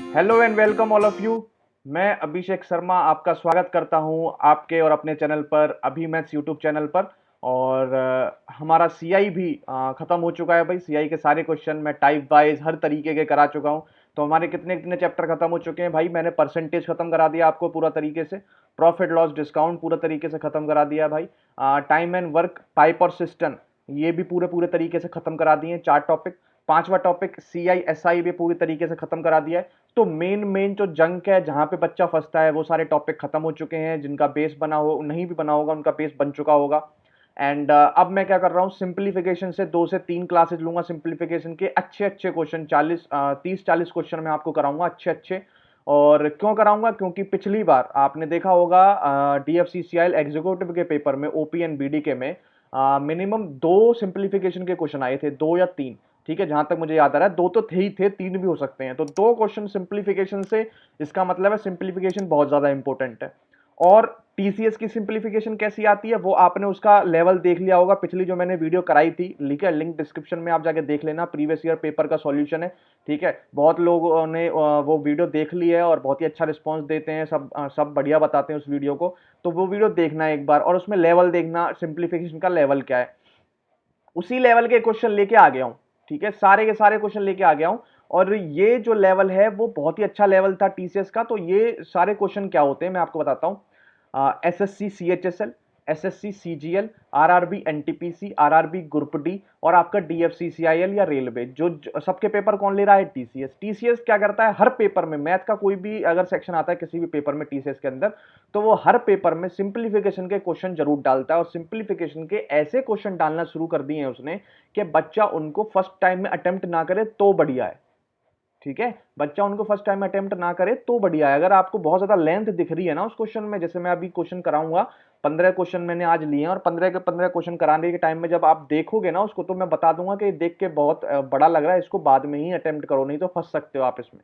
Hello and welcome all of you. मैं अभिषेक शर्मा आपका स्वागत करता हूं आपके और अपने चैनल पर, अभी मैथ्स यूट्यूब चैनल पर। और हमारा सीआई भी ख़त्म हो चुका है भाई। सीआई के सारे क्वेश्चन मैं टाइप वाइज हर तरीके के करा चुका हूं। तो हमारे कितने कितने चैप्टर खत्म हो चुके हैं भाई। मैंने परसेंटेज खत्म करा दिया आपको पूरा तरीके से, प्रॉफिट लॉस डिस्काउंट पूरा तरीके से खत्म करा दिया भाई। टाइम एंड वर्क, पाइप और सिस्टम, ये भी पूरे पूरे तरीके से खत्म करा दिए, 4 टॉपिक। पांचवा टॉपिक सीआई एसआई भी पूरी तरीके से खत्म करा दिया है। तो मेन मेन जो जंक है, जहां पे बच्चा फंसता है, वो सारे टॉपिक खत्म हो चुके हैं। जिनका बेस बना हो, नहीं भी बना होगा, उनका बेस बन चुका होगा। एंड अब मैं क्या कर रहा हूँ, सिंप्लीफिकेशन से 2 से 3 क्लासेज लूंगा। सिंप्लीफिकेशन के अच्छे अच्छे क्वेश्चन, 30-40 क्वेश्चन मैं आपको कराऊंगा अच्छे अच्छे। और क्यों कराऊंगा, क्योंकि पिछली बार आपने देखा होगा डीएफसीसीआई एग्जीक्यूटिव के पेपर में, ओपी एंड बीडी के में मिनिमम 2 सिंप्लीफिकेशन के क्वेश्चन आए थे, 2 या 3। ठीक है, जहां तक मुझे याद आ रहा है 2 तो थे ही थे, 3 भी हो सकते हैं। तो 2 क्वेश्चन सिंप्लीफिकेशन से, इसका मतलब है सिंप्लीफिकेशन बहुत ज्यादा इंपॉर्टेंट है। और टीसीएस की सिंप्लीफिकेशन कैसी आती है, वो आपने उसका लेवल देख लिया होगा, पिछली जो मैंने वीडियो कराई थी, लिंक है, लिंक डिस्क्रिप्शन में, आप जाके देख लेना। प्रीवियस ईयर पेपर का सॉल्यूशन है। ठीक है, बहुत लोगों ने वो वीडियो देख ली है और बहुत ही अच्छा रिस्पॉन्स देते हैं, सब बढ़िया बताते हैं उस वीडियो को। तो वो वीडियो देखना एक बार, और उसमें लेवल देखना, सिंप्लीफिकेशन का लेवल क्या है। उसी लेवल के क्वेश्चन लेके आ गया हूं। ठीक है, सारे के सारे क्वेश्चन लेके आ गया हूं। और ये जो लेवल है वो बहुत ही अच्छा लेवल था टीसीएस का। तो ये सारे क्वेश्चन क्या होते हैं मैं आपको बताता हूं। SSC CHSL, SSC CGL, RRB NTPC, RRB group D, और आपका डीएफसीसीआईएल या रेलवे, सबके पेपर कौन ले रहा है, टीसीएस। टीसीएस क्या करता है, हर पेपर में मैथ का कोई भी अगर सेक्शन आता है किसी भी पेपर में टीसीएस के अंदर, तो वो हर पेपर में सिंप्लीफिकेशन के क्वेश्चन जरूर डालता है। और सिंप्लीफिकेशन के ऐसे क्वेश्चन डालना शुरू कर दिए हैं उसने कि बच्चा उनको फर्स्ट टाइम में अटेम्प्ट ना करे तो बढ़िया है। ठीक है, बच्चा उनको फर्स्ट टाइम अटेम्प्ट ना करे तो बढ़िया है। अगर आपको बहुत ज्यादा लेंथ दिख रही है ना उस क्वेश्चन में, जैसे मैं अभी क्वेश्चन कराऊंगा, 15 क्वेश्चन मैंने आज लिए हैं, और 15 के 15 क्वेश्चन कराने के टाइम में जब आप देखोगे ना उसको, तो मैं बता दूंगा कि देख के बहुत बड़ा लग रहा है, इसको बाद में ही अटेम्प्ट करो, नहीं तो फंस सकते हो आप इसमें।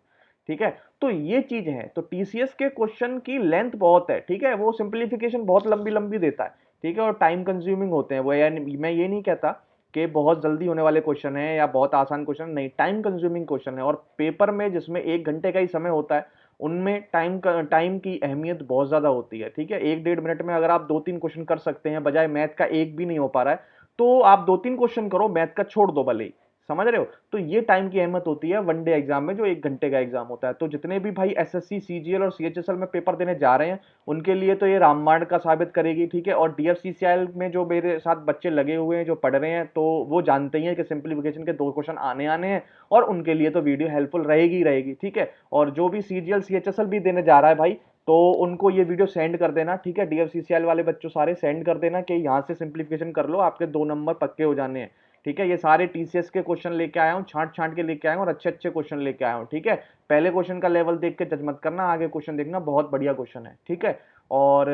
ठीक है, तो ये चीज है। तो टीसीएस के क्वेश्चन की लेंथ बहुत है। ठीक है, वो सिंप्लीफिकेशन बहुत लंबी लंबी देता है। ठीक है, और टाइम कंज्यूमिंग होते हैं वो, मैं ये नहीं कहता कि बहुत जल्दी होने वाले क्वेश्चन है या बहुत आसान क्वेश्चन, नहीं, टाइम कंज्यूमिंग क्वेश्चन है। और पेपर में जिसमें 1 घंटे का ही समय होता है, उनमें टाइम की अहमियत बहुत ज्यादा होती है। ठीक है, 1-1.5 मिनट में अगर आप 2-3 क्वेश्चन कर सकते हैं, बजाय मैथ का एक भी नहीं हो पा रहा है, तो आप 2-3 क्वेश्चन करो, मैथ का छोड़ दो भले ही। समझ रहे हो, तो ये टाइम की अहमियत होती है वन डे एग्जाम में, जो 1 घंटे का एग्जाम होता है। तो जितने भी भाई एसएससी सीजीएल और सीएचएसएल में पेपर देने जा रहे हैं, उनके लिए तो ये रामबाण का साबित करेगी। ठीक है, और डीएफसीसीएल में जो मेरे साथ बच्चे लगे हुए हैं, जो पढ़ रहे हैं, तो वो जानते ही हैं कि सिंप्लीफिकेशन के 2 क्वेश्चन आने आने हैं, और उनके लिए तो वीडियो हेल्पफुल रहेगी ही रहेगी। ठीक है, और जो भी सीजीएल सीएचएसएल भी देने जा रहा है भाई, तो उनको ये वीडियो सेंड कर देना। ठीक है, डीएफसीसीएल वाले बच्चों सारे सेंड कर देना कि यहाँ से सिंप्लीफिकेशन कर लो, आपके 2 नंबर पक्के हो जाने हैं। ठीक है, ये सारे टीसीएस के क्वेश्चन लेके आया हूँ, छांट छांट के लेके आया हूँ, और अच्छे अच्छे क्वेश्चन लेके आया हूँ। ठीक है, पहले क्वेश्चन का लेवल देख के जज मत करना, आगे क्वेश्चन देखना, बहुत बढ़िया क्वेश्चन है। ठीक है, और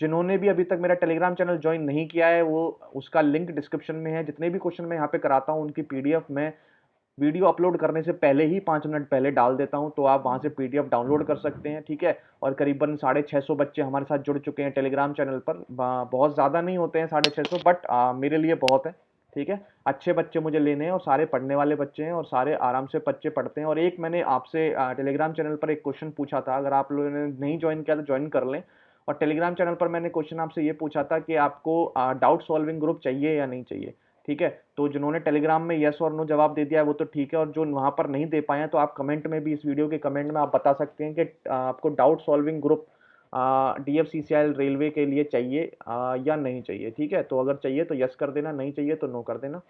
जिन्होंने भी अभी तक मेरा टेलीग्राम चैनल ज्वाइन नहीं किया है, वो उसका लिंक डिस्क्रिप्शन में है। जितने भी क्वेश्चन मैं यहाँ पे कराता हूँ, उनकी पीडीएफ मैं वीडियो अपलोड करने से पहले ही 5 मिनट पहले डाल देता हूं, तो आप वहां से पीडीएफ डाउनलोड कर सकते हैं। ठीक है, और करीबन 650 बच्चे हमारे साथ जुड़ चुके हैं टेलीग्राम चैनल पर। बहुत ज़्यादा नहीं होते हैं 650, बट मेरे लिए बहुत है। ठीक है, अच्छे बच्चे मुझे लेने हैं, और सारे पढ़ने वाले बच्चे हैं, और सारे आराम से बच्चे पढ़ते हैं। और एक मैंने आपसे टेलीग्राम चैनल पर एक क्वेश्चन पूछा था, अगर आप लोगों ने नहीं ज्वाइन किया तो ज्वाइन कर लें। और टेलीग्राम चैनल पर मैंने क्वेश्चन आपसे ये पूछा था कि आपको डाउट सॉल्विंग ग्रुप चाहिए या नहीं चाहिए। ठीक है, तो जिन्होंने टेलीग्राम में यस और नो जवाब दे दिया है वो तो ठीक है, और जो वहां पर नहीं दे पाए हैं, तो आप कमेंट में भी, इस वीडियो के कमेंट में आप बता सकते हैं कि आपको doubt solving group DFCCL railway के लिए चाहिए या नहीं चाहिए। ठीक है, तो अगर चाहिए तो यस कर देना, नहीं चाहिए तो नो कर देना।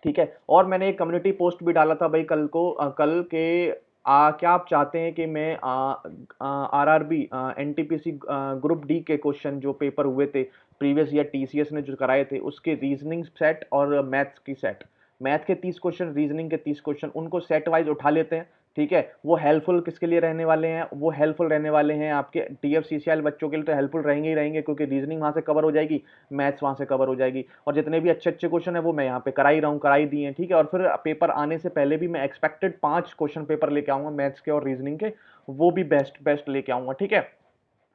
ठीक है, और मैंने एक कम्युनिटी पोस्ट भी डाला था भाई कल को, कल के क्या आप चाहते हैं कि मैं आरआरबी एनटीपीसी ग्रुप डी के क्वेश्चन जो पेपर हुए थे प्रीवियस ईयर टीसीएस ने जो कराए थे, उसके रीजनिंग सेट और मैथ्स की सेट, मैथ के 30 क्वेश्चन, रीजनिंग के 30 क्वेश्चन, उनको सेट वाइज उठा लेते हैं। ठीक है, वो हेल्पफुल किसके लिए रहने वाले हैं, वो हेल्पफुल रहने वाले हैं आपके डीएफसीसीएल बच्चों के लिए, तो हेल्पफुल रहेंगे ही रहेंगे, क्योंकि रीजनिंग वहां से कवर हो जाएगी, मैथ्स वहां से कवर हो जाएगी, और जितने भी अच्छे अच्छे क्वेश्चन है वो मैं यहाँ पे करा ही रहा हूँ, कराई दिए हैं। ठीक है, और फिर पेपर आने से पहले भी मैं एक्सपेक्टेड 5 क्वेश्चन पेपर लेके आऊंगा मैथ्स के और रीजनिंग के, वो भी बेस्ट बेस्ट लेके आऊंगा। ठीक है,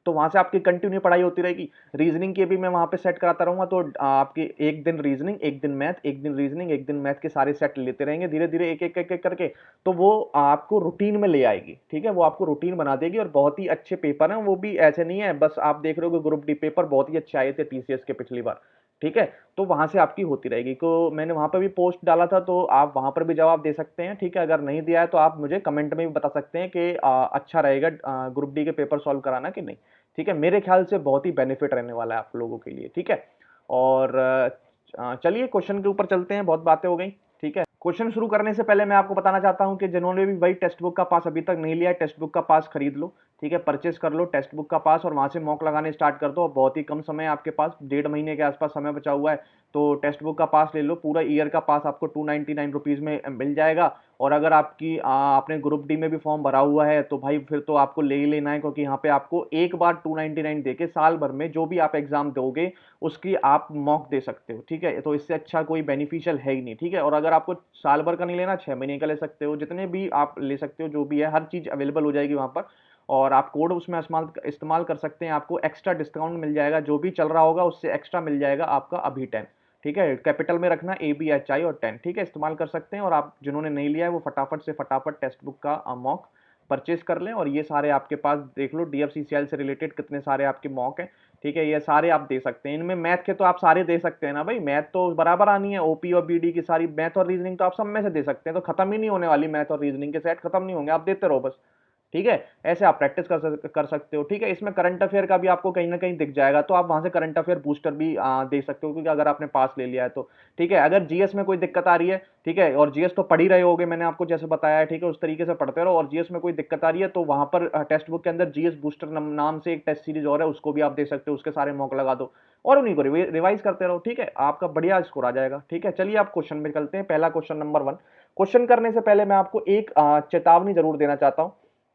तो वहाँ से आपकी कंटिन्यू पढ़ाई होती रहेगी। रीजनिंग की भी मैं वहाँ पे सेट कराता रहूँगा, तो आपके एक दिन रीजनिंग, एक दिन मैथ, एक दिन रीजनिंग, एक दिन मैथ के सारे सेट लेते रहेंगे धीरे धीरे एक एक एक एक करके। तो वो आपको रूटीन में ले आएगी, ठीक है, वो आपको रूटीन बना देगी। और बहुत ही अच्छे पेपर हैं वो भी, ऐसे नहीं है बस आप देख रहे हो कि ग्रुप डी पेपर बहुत ही अच्छे आए थे टीसीएस के पिछली बार, ठीक है। तो वहां से आपकी होती रहेगी। तो मैंने वहां पर भी पोस्ट डाला था, तो आप वहां पर भी जवाब दे सकते हैं, ठीक है। अगर नहीं दिया है तो आप मुझे कमेंट में भी बता सकते हैं कि अच्छा रहेगा ग्रुप डी के पेपर सॉल्व कराना कि नहीं, ठीक है। मेरे ख्याल से बहुत ही बेनिफिट रहने वाला है आप लोगों के लिए, ठीक है। और चलिए क्वेश्चन के ऊपर चलते हैं, बहुत बातें हो गई, ठीक है। क्वेश्चन शुरू करने से पहले मैं आपको बताना चाहता हूं कि जिन्होंने भी भाई टेक्स्ट बुक का पास अभी तक नहीं लिया है, टेक्स्ट बुक का पास खरीद लो, ठीक है, परचेस कर लो टेक्स्ट बुक का पास, और वहां से मॉक लगाने स्टार्ट कर दो। बहुत ही कम समय है आपके पास, 1.5 महीने के आसपास समय बचा हुआ है। तो टेक्स्ट बुक का पास ले लो, पूरा ईयर का पास आपको 299 रुपीज में मिल जाएगा। और अगर आपकी आपने ग्रुप डी में भी फॉर्म भरा हुआ है तो भाई फिर तो आपको ले ही लेना है, क्योंकि यहाँ पे आपको एक बार 299 देके साल भर में जो भी आप एग्जाम दोगे उसकी आप मॉक दे सकते हो, ठीक है। तो इससे अच्छा कोई बेनिफिशियल है ही नहीं, ठीक है। और अगर आपको साल भर का नहीं लेना, 6 महीने का ले सकते हो, जितने भी आप ले सकते हो, जो भी है हर चीज अवेलेबल हो जाएगी वहां पर। और आप कोड उसमें इस्तेमाल कर सकते हैं, आपको एक्स्ट्रा डिस्काउंट मिल जाएगा, जो भी चल रहा होगा उससे एक्स्ट्रा मिल जाएगा आपका अभी 10, ठीक है। कैपिटल में रखना ABHI और 10, ठीक है, इस्तेमाल कर सकते हैं। और आप जिन्होंने नहीं लिया है वो फटाफट से फटाफट टेक्स्ट बुक का मॉक परचेज कर लें। और ये सारे आपके पास देख लो, DFCCL से रिलेटेड कितने सारे आपके मॉक हैं, ठीक है, ये सारे आप दे सकते हैं। इनमें मैथ के तो आप सारे दे सकते हैं ना भाई, मैथ तो बराबर आनी है, ओपी और बीडी की सारी मैथ और रीजनिंग तो आप सब में से दे सकते हैं। तो खत्म ही नहीं होने वाली, मैथ और रीजनिंग के सेट खत्म नहीं होंगे, आप देते रहो बस, ठीक है। ऐसे आप प्रैक्टिस कर सकते हो, ठीक है। इसमें करंट अफेयर का भी आपको कहीं ना कहीं दिख जाएगा, तो आप वहां से करंट अफेयर बूस्टर भी दे सकते हो, क्योंकि अगर आपने पास ले लिया है तो, ठीक है। अगर जीएस में कोई दिक्कत आ रही है, ठीक है, और जीएस तो पढ़ ही रहे होगे, मैंने आपको जैसे बताया है, ठीक है, उस तरीके से पढ़ते रहो। और जीएस में कोई दिक्कत आ रही है तो वहां पर टेक्स्ट बुक के अंदर जीएस बूस्टर नाम से एक टेस्ट सीरीज और है, उसको भी आप दे सकते हो, उसके सारे मॉक लगा दो और उन्हीं को रिवाइज करते रहो, ठीक है, आपका बढ़िया स्कोर आ जाएगा, ठीक है। चलिए आप क्वेश्चन में चलते हैं। पहला क्वेश्चन नंबर 1। क्वेश्चन करने से पहले मैं आपको एक चेतावनी जरूर देना चाहता हूं,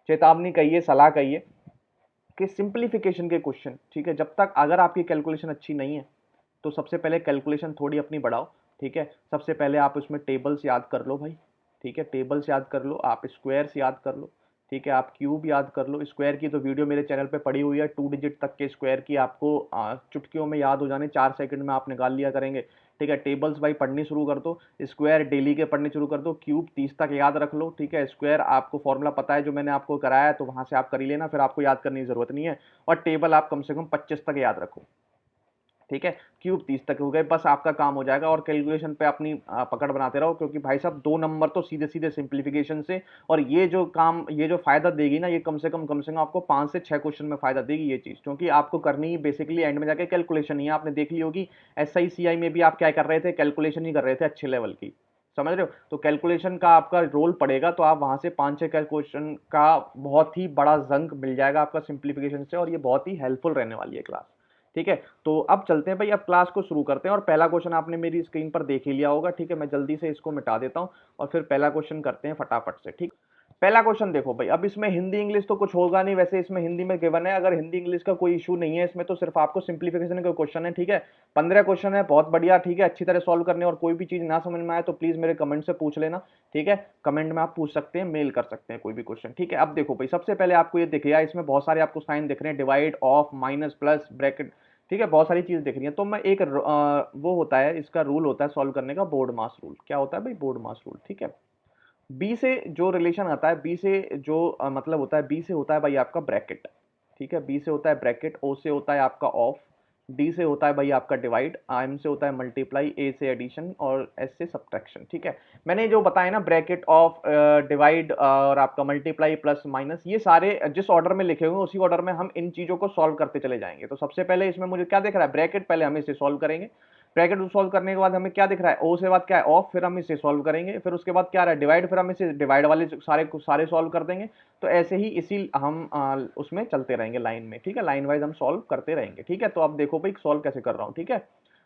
चेतावनी कहिए, सलाह कहिए, कि सिंप्लीफिकेशन के क्वेश्चन, ठीक है, जब तक अगर आपकी कैलकुलेशन अच्छी नहीं है तो सबसे पहले कैलकुलेशन थोड़ी अपनी बढ़ाओ, ठीक है। सबसे पहले आप उसमें टेबल्स याद कर लो भाई, ठीक है, टेबल्स याद कर लो, आप स्क्वायर्स याद कर लो, ठीक है, आप क्यूब याद कर लो। स्क्वायर की तो वीडियो मेरे चैनल पे पड़ी हुई है, 2 डिजिट तक के स्क्वायर की आपको चुटकियों में याद हो जाने, 4 सेकंड में आप निकाल लिया करेंगे, ठीक है। टेबल्स भाई पढ़नी शुरू कर दो, स्क्वायर डेली के पढ़ने शुरू कर दो, क्यूब 30 तक याद रख लो, ठीक है। स्क्वायर आपको फॉर्मूला पता है जो मैंने आपको कराया है, तो वहां से आप कर ही लेना, फिर आपको याद करने की जरूरत नहीं है। और टेबल आप कम से कम 25 तक याद रखो, ठीक है। क्यूब 30 तक हो गए, बस आपका काम हो जाएगा। और कैलकुलेशन पे अपनी पकड़ बनाते रहो, क्योंकि भाई साहब 2 नंबर तो सीधे सीधे सिंप्लीफिकेशन से, और ये जो काम, ये जो फायदा देगी ना, ये कम से कम आपको 5 से 6 क्वेश्चन में फायदा देगी ये चीज, क्योंकि आपको करनी ही बेसिकली एंड में जाके कैलकुलेशन ही है। आपने देख ली होगी SI CI में भी आप क्या कर रहे थे, कैलकुलेशन ही कर रहे थे अच्छे लेवल की, समझ रहे हो। तो कैलकुलेशन का आपका रोल पड़ेगा, तो आप वहां से 5-6 कैलकुलेशन का बहुत ही बड़ा जंग मिल जाएगा आपका सिंप्लीफिकेशन से, और ये बहुत ही हेल्पफुल रहने वाली है क्लास, ठीक है। तो अब चलते हैं भाई, अब क्लास को शुरू करते हैं। और पहला क्वेश्चन आपने मेरी स्क्रीन पर देख ही लिया होगा, ठीक है, मैं जल्दी से इसको मिटा देता हूं और फिर पहला क्वेश्चन करते हैं फटाफट से, ठीक। पहला क्वेश्चन देखो भाई, अब इसमें हिंदी इंग्लिश तो कुछ होगा नहीं, वैसे इसमें हिंदी में गिवन है, अगर हिंदी इंग्लिश का कोई इशू नहीं है इसमें, तो सिर्फ आपको सिंप्लीफिकेशन का क्वेश्चन है, ठीक है। 15 क्वेश्चन है, बहुत बढ़िया, ठीक है, अच्छी तरह सॉल्व करने। और कोई भी चीज ना समझ में आए तो प्लीज मेरे कमेंट से पूछ लेना, ठीक है, कमेंट में आप पूछ सकते हैं, मेल कर सकते हैं कोई भी क्वेश्चन, ठीक है। अब देखो भाई, सबसे पहले आपको ये दिख गया, इसमें बहुत सारे आपको साइन दिख रहे हैं, divide, of, minus, plus, bracket, ठीक है, बहुत सारी चीज दिख रही है। तो मैं एक वो होता है, इसका रूल होता है सॉल्व करने का, बोर्ड मास रूल। क्या होता है भाई, बोर्ड मास रूल, ठीक है। बी से जो रिलेशन आता है, बी से जो मतलब होता है, बी से होता है भाई आपका ब्रैकेट, ठीक है, बी से होता है ब्रैकेट, ओ से होता है आपका ऑफ, डी से होता है भाई आपका डिवाइड, एम से होता है मल्टीप्लाई, ए से एडिशन और एस से सब्ट्रैक्शन, ठीक है। मैंने जो बताया ना, ब्रैकेट, ऑफ, डिवाइड और आपका मल्टीप्लाई, प्लस, माइनस, ये सारे जिस ऑर्डर में लिखे हुए हैं उसी ऑर्डर में हम इन चीजों को सॉल्व करते चले जाएंगे। तो सबसे पहले इसमें मुझे क्या दिख रहा है, ब्रैकेट, पहले हम इसे सॉल्व करेंगे। ब्रैकेट को सॉल्व करने के बाद हमें क्या दिख रहा है, ओ से बाद क्या है, ऑफ, फिर हम इसे सॉल्व करेंगे, फिर उसके बाद क्या रहा है, डिवाइड, फिर हम इसे डिवाइड वाले सारे सॉल्व कर देंगे। तो ऐसे ही इसी हम उसमें चलते रहेंगे लाइन में, ठीक है, लाइन वाइज हम सॉल्व करते रहेंगे, ठीक है। तो अब देखो भाई सॉल्व कैसे कर रहा हूँ, ठीक है।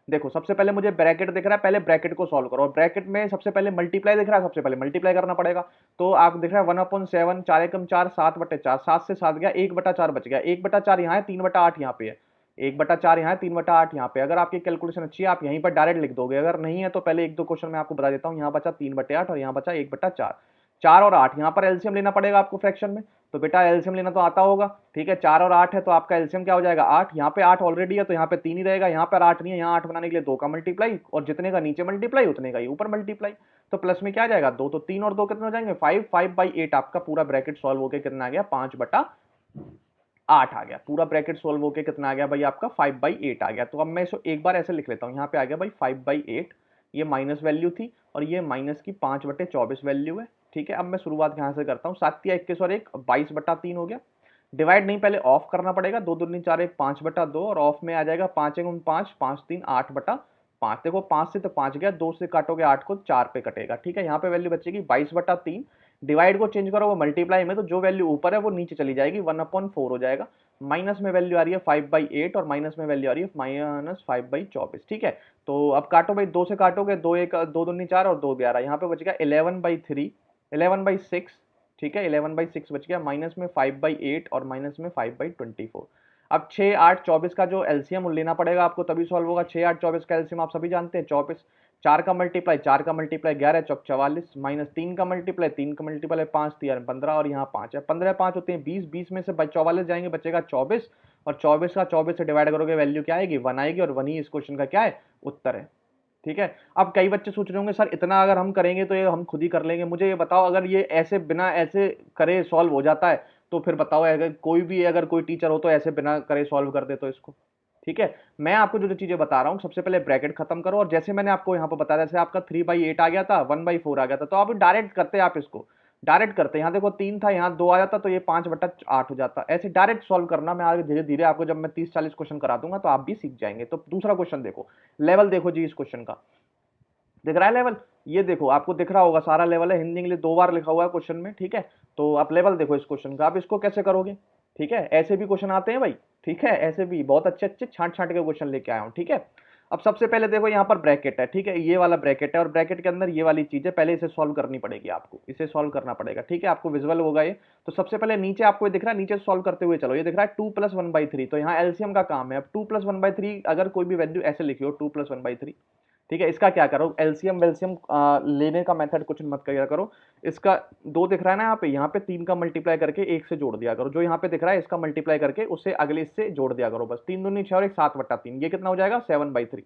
देखो सबसे पहले मुझे ब्रैकेट दिख रहा है, पहले ब्रैकेट को सॉल्व करो। और ब्रैकेट में सबसे पहले मल्टीप्लाई दिख रहा है, सबसे पहले मल्टीप्लाई करना पड़ेगा। तो आप दिख रहा है 1/7, 4 एकम 4, 7/4, 7 से 7 गया, 1/4 बच गया, 1/4 यहाँ है, 3/8 यहाँ पे है, 1/4 यहाँ है, 3/8 यहाँ पे। अगर आपकी कैलकुलेशन अच्छी है आप यहीं पर डायरेक्ट लिख दोगे, अगर नहीं है तो पहले 1-2 क्वेश्चन मैं आपको बता देता हूँ। यहाँ बचा 3/8 और यहाँ बचा 1/4, 4 और 8, यहाँ पर एलसीएम लेना पड़ेगा आपको फ्रैक्शन में। तो बेटा एलसीएम लेना तो आता होगा, ठीक है। 4 और 8 है तो आपका एलसीएम क्या हो जाएगा 8, यहाँ पे 8 ऑलरेडी है तो यहाँ पे 3 ही रहेगा, यहाँ पर 8 नहीं है, यहाँ 8 बनाने के लिए 2 का मल्टीप्लाई, और जितने का नीचे मल्टीप्लाई उतने का ही ऊपर मल्टीप्लाई। तो प्लस में क्या जाएगा 2, तो 3 और 2 कितने हो जाएंगे 5, 5/8 आपका पूरा ब्रैकेट सॉल्व होकर कितना आ गया 5/8 आ गया। पूरा ब्रैकेट सोल्व होके कितना आ गया भाई आपका 5/8 आ गया। तो अब मैं इसको एक बार ऐसे लिख लेता हूँ, यहाँ पे आ गया भाई 5/8, ये माइनस वैल्यू थी और ये माइनस की 5/24 वैल्यू है, ठीक है। अब मैं शुरुआत यहाँ से करता हूँ, 7 या 21 और 1 22/3 हो गया। डिवाइड नहीं, पहले ऑफ करना पड़ेगा, 2 दूनी 4 1 5/2 और ऑफ में आ जाएगा 5 1 5 5 3 8/5। देखो 5 से तो 5 गया, 2 से काटोगे 8 को 4 पे कटेगा, ठीक है। यहाँ पे वैल्यू बचेगी 22/3। डिवाइड को चेंज करो वो मल्टीप्लाई में, तो जो वैल्यू ऊपर है वो नीचे चली जाएगी, 1/4 हो जाएगा। माइनस में वैल्यू आ रही है 5/8 और माइनस में वैल्यू आ रही है -5/24, ठीक है। तो अब काटो भाई, 2 से काटोगे 2 1 2 दूनी 4 और 2 11, यहाँ पे बच गया 11/3 11/6, ठीक है। 11/6 बच गया, माइनस में 5/8 और माइनस में 5/24। अब 6 8 24 का जो एलसीएम लेना पड़ेगा आपको, तभी सॉल्व होगा। 6 8 24 का एलसीएम आप सभी जानते हैं 24, 4 का मल्टीप्लाई 11 चौक 44, माइनस 3 का मल्टीप्लाई 5 3 15 और यहाँ 5 है, 15 5 होते हैं 20, 20 में से 44 जाएंगे, बचेगा 24, और 24 का 24 से डिवाइड करोगे वैल्यू क्या आएगी 1 आएगी, और 1 ही इस क्वेश्चन का क्या है उत्तर है, ठीक है। अब कई बच्चे सोच रहे होंगे सर इतना अगर हम करेंगे तो ये हम खुद ही कर लेंगे, मुझे ये बताओ अगर ये ऐसे बिना ऐसे करे सॉल्व हो जाता है तो फिर बताओ, अगर कोई भी अगर कोई टीचर हो तो ऐसे बिना करे सॉल्व कर दे तो इसको, ठीक है। मैं आपको जो जो चीजें बता रहा हूं, सबसे पहले ब्रैकेट खत्म करो, और जैसे मैंने आपको यहाँ पर बताया, जैसे आपका 3/8 आ गया था, 1/4 आ गया था, तो आप डायरेक्ट करते आप इसको, डायरेक्ट करते, यहाँ देखो 3 था यहाँ 2 आ जाता तो ये 5/8 हो जाता। ऐसे डायरेक्ट सॉल्व करना, मैं आगे धीरे धीरे आपको जब मैं 30-40 क्वेश्चन करा दूंगा तो आप भी सीख जाएंगे। तो दूसरा क्वेश्चन देखो, लेवल देखो जी, इस क्वेश्चन का दिख रहा है लेवल, ये देखो आपको दिख रहा होगा सारा लेवल है, हिंदी इंग्लिश 2 बार लिखा हुआ है क्वेश्चन में, ठीक है। तो आप लेवल देखो इस क्वेश्चन का, आप इसको कैसे करोगे, ठीक है। ऐसे भी क्वेश्चन आते हैं भाई, ठीक है, ऐसे भी बहुत अच्छे अच्छे छांट छांट के क्वेश्चन लेके आया हूं, ठीक है। अब सबसे पहले देखो यहाँ पर ब्रैकेट है, ठीक है, ये वाला ब्रैकेट है, और ब्रैकेट के अंदर ये वाली चीज है, पहले इसे सॉल्व करनी पड़ेगी आपको, इसे सॉल्व करना पड़ेगा, ठीक है। आपको विजुअल होगा ये। तो सबसे पहले नीचे आपको ये दिख रहा है, नीचे सॉल्व करते हुए चलो, ये दिख रहा है 2 + 1/3, तो यहाँ एलसीएम का काम है। अब 2 + 1/3 अगर कोई भी वैल्यू ऐसे लिखी हो 2 + 1/3, ठीक है, इसका क्या करो, एलसीएम वेलसीएम लेने का मेथड कुछ मत किया करो। इसका 2 दिख रहा है ना यहाँ पे 3 का मल्टीप्लाई करके 1 से जोड़ दिया करो, जो यहाँ पे दिख रहा है इसका मल्टीप्लाई करके उससे अगले इससे जोड़ दिया करो, बस 3 दूनी 6 और 1 7/3, ये कितना हो जाएगा 7/3।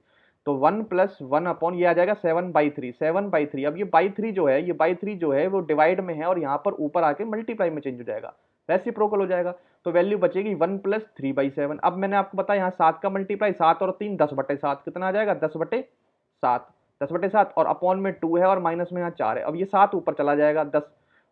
तो 1 + 1 अपॉन ये आ जाएगा 7/3, 7/3। अब ये बाई 3 जो है, ये बाई 3 जो है वो डिवाइड में है और यहाँ पर ऊपर आके मल्टीप्लाई में चेंज हो जाएगा, रेसिप्रोकल हो जाएगा। तो वैल्यू बचेगी 1 + 3/7। अब मैंने आपको बताया यहाँ 7 का मल्टीप्लाई 7 और 3 10/7, कितना आ जाएगा 10/7, 10/7, और अपॉन में 2 है और माइनस में यहाँ 4 है। अब ये 7 ऊपर चला जाएगा 10,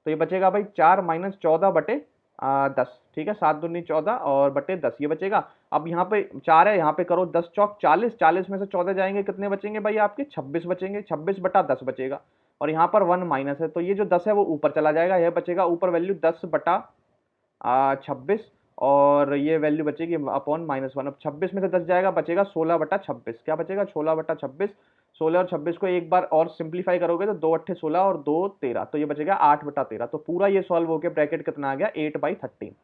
तो ये बचेगा भाई 4 - 14/10, ठीक है। 7 दूनी 14 और बटे 10 ये बचेगा। अब यहाँ पे 4 है, यहाँ पे करो 10 चौक 40, 40 में से 14 जाएंगे, कितने बचेंगे भाई आपके 26 बचेंगे, 26/10 बचेगा, और यहाँ पर 1 माइनस है तो ये जो 10 है वो ऊपर चला जाएगा, यह बचेगा ऊपर वैल्यू 10/26, और ये वैल्यू बचेगी अपॉन -1। अब 26 में से 10 जाएगा, बचेगा 16/26, क्या बचेगा 16/26। 16 और 26 को एक बार और सिंप्लीफाई करोगे तो 2 8 16 और 2 13, तो ये बचेगा 8/13। तो पूरा ये सॉल्व होकर ब्रैकेट कितना आ गया 8/13,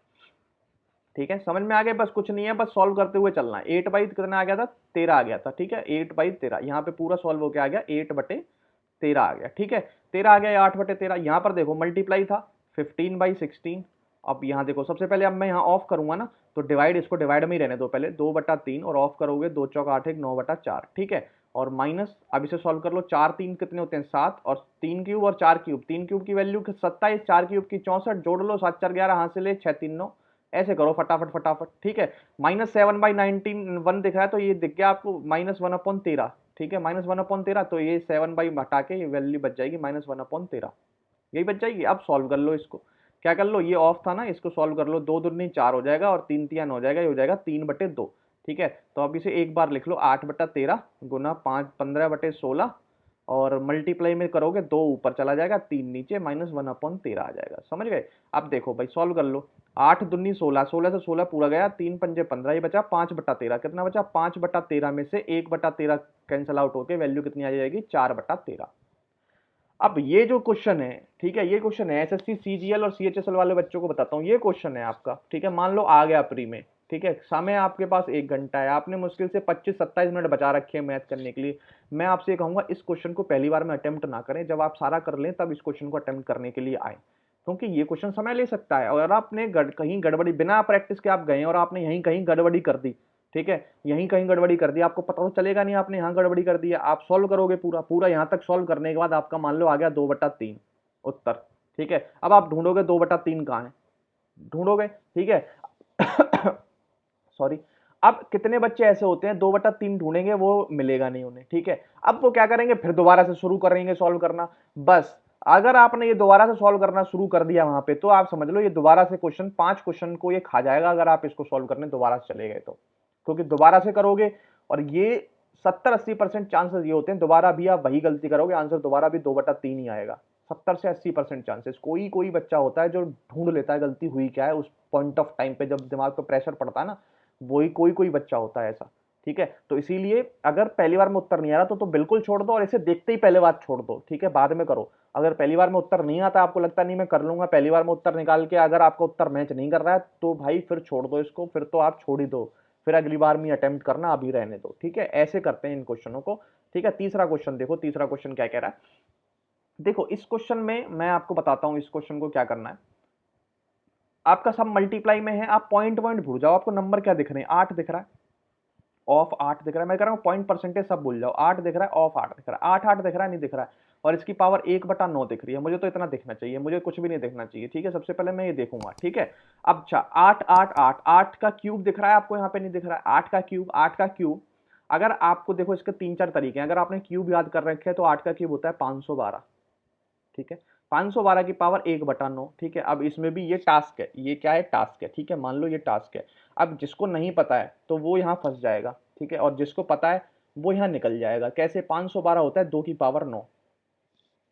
ठीक है। समझ में आ गया, बस कुछ नहीं है, बस सॉल्व करते हुए चलना है। 8 कितना आ गया था 13 आ गया था, ठीक है, 8/13 यहाँ पे पूरा सॉल्व होकर आ गया 8/13 आ गया, ठीक है। 13 आ गया, 8/13। यहाँ पर देखो मल्टीप्लाई था 15/16। अब यहाँ देखो सबसे पहले अब मैं यहाँ ऑफ करूंगा ना, तो डिवाइड, इसको डिवाइड में ही रहने दो पहले, 2/3 और ऑफ करोगे 2 चौक 8 1 9/4, ठीक है। और माइनस, अब इसे सॉल्व कर लो, 4 3 कितने होते हैं 7, और 3 क्यूब और 4 क्यूब, 3 क्यूब की वैल्यू 27, 4 क्यूब की 64, जोड़ लो 7 4 11, हाथ से ले 6 3 9, ऐसे करो फटाफट फटाफट, ठीक है। -7/19 1 दिख रहा है, तो ये दिख गया आपको -1/13, ठीक है, -1/13, तो ये 7 हटा के ये वैल्यू बच जाएगी -1/13, यही बच जाएगी। अब सॉल्व कर लो इसको, क्या कर लो, ये ऑफ था ना, इसको सॉल्व कर लो, 2 दूनी 4 हो जाएगा और 3 3 हो जाएगा, ये हो जाएगा 3/2, ठीक है। तो अब इसे एक बार लिख लो, 8/13 गुना 5 15/16, और मल्टीप्लाई में करोगे 2 ऊपर चला जाएगा, 3 नीचे, -1/13 आ जाएगा, समझ गए। अब देखो भाई सॉल्व कर लो, 8 दूनी 16, 16 से 16 पूरा गया, 3 पंजे 15, ये बचा 5/13, कितना बचा 5/13 में से 1/13 कैंसिल आउट होके वैल्यू कितनी आ जाएगी 4/13। अब ये जो क्वेश्चन है, ठीक है, ये क्वेश्चन है एसएससी सीजीएल और सीएचएसएल वाले बच्चों को बताता हूँ, ये क्वेश्चन है आपका, ठीक है। मान लो आ गया प्री में, ठीक है, समय आपके पास 1 घंटा है, आपने मुश्किल से 25-27 मिनट बचा रखे हैं मैथ करने के लिए। मैं आपसे कहूंगा इस क्वेश्चन को पहली बार में अटेम्प्ट ना करें, जब आप सारा कर लें तब इस क्वेश्चन को अटेम्प्ट करने के लिए आए, क्योंकि ये क्वेश्चन समय ले सकता है। और अगर आपने कहीं गड़बड़ी बिना प्रैक्टिस के आप गए और आपने यहीं कहीं गड़बड़ी कर दी, ठीक है, यहीं कहीं गड़बड़ी कर दी, आपको पता तो चलेगा नहीं आपने यहाँ गड़बड़ी कर दी है। आप सॉल्व करोगे पूरा पूरा, यहाँ तक सॉल्व करने के बाद आपका मान लो आ गया 2/3 उत्तर, ठीक है। अब आप ढूंढोगे 2/3 कहाँ है, ढूंढोगे, ठीक है। सॉरी। अब कितने बच्चे ऐसे होते हैं 2/3 ढूंढेंगे वो मिलेगा नहीं उन्हें, ठीक है। अब वो क्या करेंगे, फिर दोबारा से शुरू करेंगे सॉल्व करना। बस अगर आपने ये दोबारा से सॉल्व करना शुरू कर दिया वहां पे, तो आप समझ लो ये दोबारा से क्वेश्चन 5 क्वेश्चन को ये खा जाएगा अगर आप इसको सॉल्व करने दोबारा से चले गए तो। क्योंकि दोबारा से करोगे और ये 70-80% चांसेस ये होते हैं दोबारा भी आप वही गलती करोगे, आंसर दोबारा भी 2/3 ही आएगा। 70 से 80% चांसेस। कोई कोई बच्चा होता है जो ढूंढ लेता है गलती हुई क्या है उस पॉइंट ऑफ टाइम पे, जब दिमाग पे प्रेशर पड़ता है ना, वही कोई कोई बच्चा होता है ऐसा, ठीक है। तो इसीलिए अगर पहली बार में उत्तर नहीं आ रहा तो बिल्कुल छोड़ दो और इसे देखते ही पहले बात छोड़ दो, ठीक है, बाद में करो। अगर पहली बार में उत्तर नहीं आता, आपको लगता नहीं मैं कर लूंगा, पहली बार में उत्तर निकाल के अगर आपका उत्तर मैच नहीं कर रहा है तो भाई फिर छोड़ दो इसको, फिर तो आप छोड़ ही दो, फिर अगली बार में अटेम्प्ट करना, अभी रहने दो, ठीक है। ऐसे करते हैं इन क्वेश्चनों को, ठीक है। तीसरा क्वेश्चन देखो, तीसरा क्वेश्चन क्या कह रहा है। देखो इस क्वेश्चन में मैं आपको बताता हूं इस क्वेश्चन को क्या करना है। आपका सब मल्टीप्लाई में है, आप पॉइंट पॉइंट भूल जाओ, आपको नंबर क्या दिख रहे हैं, 8 दिख रहा है, ऑफ 8 दिख रहा है, मैं कह रहा हूँ पॉइंट परसेंटेज सब भूल जाओ, 8 दिख रहा है, ऑफ 8 दिख रहा है, 8 8 दिख रहा है, नहीं दिख रहा है, और इसकी पावर 1/9 दिख रही है। मुझे तो इतना दिखना चाहिए, मुझे कुछ भी नहीं दिखना चाहिए, ठीक है। सबसे पहले मैं ये देखूंगा, ठीक है। अब अच्छा 8 8 8 8 का क्यूब दिख रहा है आपको, यहाँ पे नहीं दिख रहा है 8 का क्यूब, 8 का क्यूब। अगर आपको देखो इसके 3-4 तरीके हैं, अगर आपने क्यूब याद कर रखे हैं तो 8 का क्यूब होता है 512, ठीक है। 512 की पावर 1/9, ठीक है। अब इसमें भी ये टास्क है, ये क्या है, टास्क है, ठीक है, मान लो ये टास्क है। अब जिसको नहीं पता है तो वो यहाँ फंस जाएगा, ठीक है, और जिसको पता है वो यहाँ निकल जाएगा। कैसे, 512 होता है 2 की पावर 9,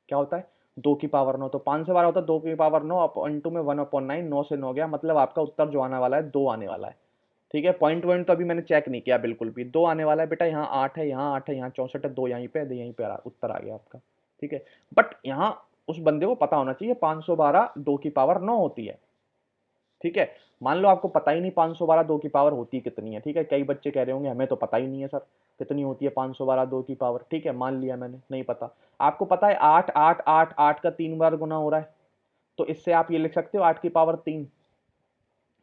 क्या होता है 2 की पावर 9, तो 512 होता है 2 की पावर 9 अपॉन टू में 1/9, 9 से 9 गया, मतलब आपका उत्तर जो आने वाला है 2 आने वाला है, ठीक है। पॉइंट पॉइंट तो अभी मैंने चेक नहीं किया, बिल्कुल भी 2 आने वाला है बेटा। यहाँ 8 है, यहाँ 8 है, यहाँ 64 है, 2 यहीं पे है, यहीं पे उत्तर आ गया आपका, ठीक है। बट यहाँ उस बंदे को पता होना चाहिए 512 2 की पावर 9 होती है, ठीक है। मान लो आपको पता ही नहीं 512 2 की पावर होती कितनी है, ठीक है। कई बच्चे कह रहे होंगे हमें तो पता ही नहीं है सर कितनी होती है 512 2 की पावर, ठीक है, मान लिया मैंने, नहीं पता। आपको पता है 8 8 8 8 का 3 बार गुना हो रहा है, तो इससे आप ये लिख सकते हो 8 की पावर 3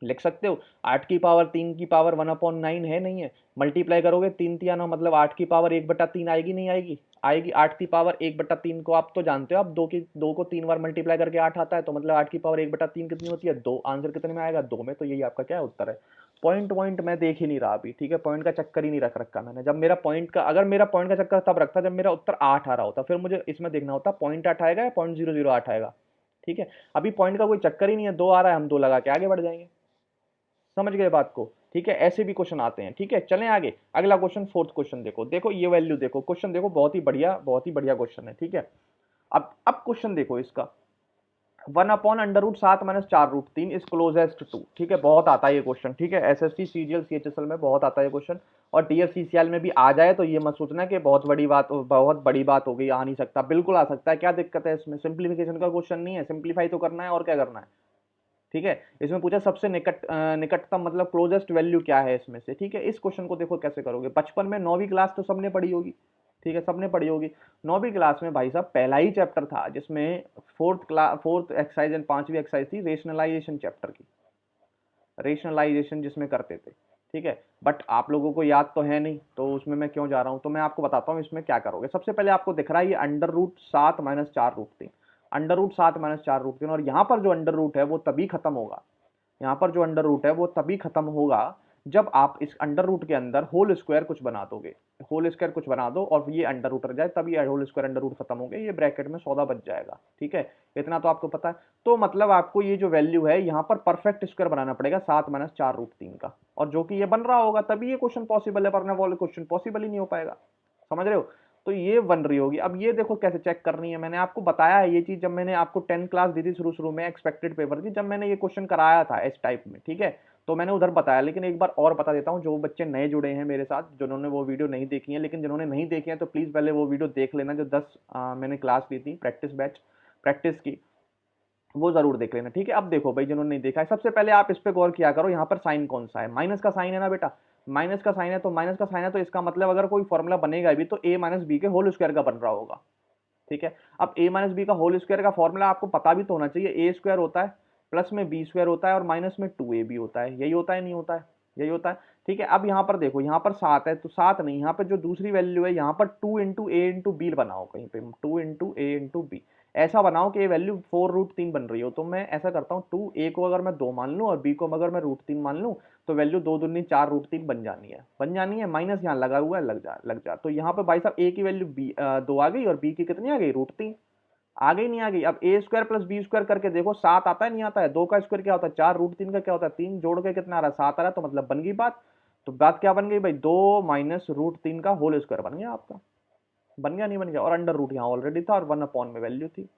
लिख सकते हो। 8 की पावर 3 की पावर 1/9 है, नहीं है, मल्टीप्लाई करोगे 3 3 मतलब 8 की पावर 1/3 आएगी, नहीं आएगी, आएगी। 8 की पावर 1/3 को आप तो जानते हो, आप 2 को 3 बार मल्टीप्लाई करके 8 आता है, तो मतलब 8 की पावर 1/3 कितनी होती है, 2। आंसर कितने में आएगा, 2 में। तो यही आपका क्या है, उत्तर है। पॉइंट पॉइंट मैं देख ही नहीं रहा अभी, ठीक है, पॉइंट का चक्कर ही नहीं रख रखा मैंने। जब मेरा पॉइंट का, अगर मेरा पॉइंट का चक्कर तब रखता जब मेरा उत्तर 8 आ रहा होता, फिर मुझे इसमें देखना होता पॉइंट 8 आएगा या .008 आएगा, ठीक है। अभी पॉइंट का कोई चक्कर ही नहीं है, 2 आ रहा है, हम 2 लगा के आगे बढ़ जाएंगे, समझ गए बात को, ठीक है। ऐसे भी क्वेश्चन आते हैं, ठीक है। चलें आगे, अगला क्वेश्चन, फोर्थ क्वेश्चन देखो, देखो ये वैल्यू देखो, क्वेश्चन देखो, बहुत ही बढ़िया क्वेश्चन है, ठीक है। अब क्वेश्चन देखो इसका, 1/√7 - 4√3 इज क्लोजेस्ट टू, ठीक है। बहुत आता है ये क्वेश्चन, ठीक है, एसएससी सीजीएल सीएचएसएल में बहुत आता है क्वेश्चन, और टीएफसीसीएल में भी आ जाए तो ये मत सोचना कि बहुत बड़ी बात हो गई, आ नहीं सकता, बिल्कुल आ सकता है। क्या दिक्कत है इसमें, सिंप्लीफिकेशन का क्वेश्चन नहीं है, सिंप्लीफाई तो करना है और क्या करना है, ठीक है। इसमें पूछा सबसे निकटतम मतलब क्लोजेस्ट वैल्यू क्या है इसमें से, ठीक है। इस क्वेश्चन को देखो कैसे करोगे, बचपन में 9वीं क्लास तो सबने पढ़ी होगी, ठीक है, सबने पढ़ी होगी। 9वीं क्लास में भाई साहब पहला ही चैप्टर था जिसमें फोर्थ एक्सरसाइज एंड 5वीं एक्सरसाइज थी रेशनलाइजेशन चैप्टर की, रेशनलाइजेशन जिसमें करते थे, ठीक है। बट आप लोगों को याद तो है नहीं, तो उसमें मैं क्यों जा रहा हूं, तो मैं आपको बताता हूं इसमें क्या करोगे। सबसे पहले आपको दिख रहा है ये √7 - 4√3, √7 - 4√3, और यहाँ पर जो अंडर रूट है वो तभी खत्म होगा, यहाँ पर जो अंडर रूट है वो तभी खत्म होगा जब आप इस अंडर रूट के अंदर होल स्क्वायर कुछ बना दोगे, होल स्क्वायर कुछ बना दो और ये अंडर रूट रह जाए, तब ये होल स्क्वायर अंडर रूट खत्म हो गए, ये ब्रैकेट में 14 बच जाएगा, ठीक है। इतना तो आपको पता है। तो मतलब आपको ये जो वैल्यू है यहाँ पर परफेक्ट स्क्वायर बनाना पड़ेगा 7 - 4√3 का, और जो कि ये बन रहा होगा तभी ये क्वेश्चन पॉसिबल है, वरना वो क्वेश्चन पॉसिबल ही नहीं हो पाएगा, समझ रहे हो। तो ये बन रही होगी। अब ये देखो कैसे चेक करनी है, मैंने आपको बताया है ये चीज जब मैंने आपको 10 क्लास दी थी शुरू शुरू में एक्सपेक्टेड पेपर की, जब मैंने ये क्वेश्चन कराया था इस टाइप में, ठीक है, तो मैंने उधर बताया। लेकिन एक बार और बता देता हूँ, जो बच्चे नए जुड़े हैं मेरे साथ, जिन्होंने वो वीडियो नहीं देखी है, लेकिन जिन्होंने नहीं देखी है तो प्लीज पहले वो वीडियो देख लेना, जो 10 मैंने क्लास ली थी प्रैक्टिस बैच, प्रैक्टिस की, वो जरूर देख लेना, ठीक है। अब देखो भाई, जिन्होंने नहीं देखा है, सबसे पहले आप इस पे गौर किया करो, यहाँ पर साइन कौन सा है, माइनस का साइन है ना बेटा, माइनस का साइन है, तो माइनस का साइन है तो इसका मतलब अगर कोई फॉर्मूला बनेगा भी तो a - b के होल स्क्वायर का बन रहा होगा, ठीक है। अब a माइनस बी का होल स्क्वायर का फॉर्मूला आपको पता भी तो होना चाहिए, ए स्क्वायर होता है प्लस में बी स्क्वायर होता है और माइनस में 2ab होता है, यही होता है नहीं होता है, यही होता है। ठीक है। अब यहाँ पर देखो, यहाँ पर 7 है तो 7 नहीं, यहाँ पर जो दूसरी वैल्यू है यहाँ पर 2 इंटू ए इंटू बी बनाओ, कहीं पे 2 इंटू ए इंटू बी ऐसा बनाओ कि ये वैल्यू 4√3 बन रही हो। तो मैं ऐसा करता हूँ, 2 ए को अगर मैं 2 मान लूँ और बी को अगर मैं √3 मान लूँ तो वैल्यू 2 दूनी 4√3 बन जानी है, बन जानी है। माइनस यहाँ लगा हुआ है, लग जा। तो यहाँ पे भाई साहब ए की वैल्यू 2 आ गई और बी की कितनी आ गई, √3 आ गई, नहीं आ गई। अब ए स्क्वायर प्लस बी स्क्वायर करके देखो, 7 आता है नहीं आता है, 2 का स्क्वायर क्या होता है 4, √3 का क्या होता है 3, जोड़ के कितना आ रहा है 7 आ रहा है, तो मतलब बन गई बात। तो बात क्या बन गई भाई, 2 माइनस √3 का होल स्क्वायर बन गया आपका, बन गया नहीं बन गया, और अंडर रूट यहाँ ऑलरेडी था और 1 में वैल्यू थी।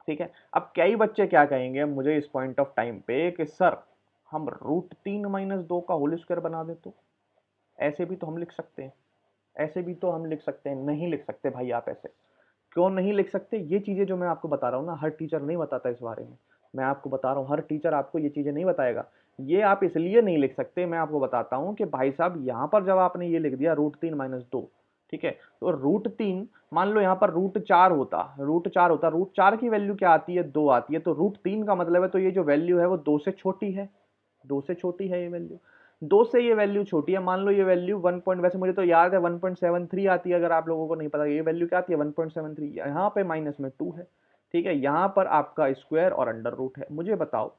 ठीक है। अब कई बच्चे क्या कहेंगे मुझे इस पॉइंट ऑफ टाइम पे कि सर हम √3 माइनस 2 का होल स्क्वायर बना दे, तो ऐसे भी तो हम लिख सकते हैं, ऐसे भी तो हम लिख सकते हैं। नहीं लिख सकते भाई आप ऐसे, क्यों नहीं लिख सकते? ये चीजें जो मैं आपको बता रहा हूँ ना, हर टीचर नहीं बताता इस बारे में, मैं आपको बता रहा हूँ, हर टीचर आपको ये चीजें नहीं बताएगा। ये आप इसलिए नहीं लिख सकते, मैं आपको बताता हूँ कि भाई साहब यहाँ पर जब आपने ये लिख दिया √3 माइनस 2, ठीक है, तो √3 मान लो यहाँ पर √4 होता, √4 की वैल्यू क्या आती है, 2 आती है, तो √3 का मतलब है तो ये जो वैल्यू है वो 2 से छोटी है, 2 से छोटी है ये वैल्यू, 2 से ये वैल्यू छोटी है। मान लो ये वैल्यू 1 पॉइंट, वैसे मुझे तो याद है 1.73 आती है, अगर आप लोगों को नहीं पता ये वैल्यू क्या आती है 1.73, यहाँ पे माइनस में 2 है। ठीक है, यहाँ पर आपका स्क्वायर और अंडर रूट है। मुझे बताओ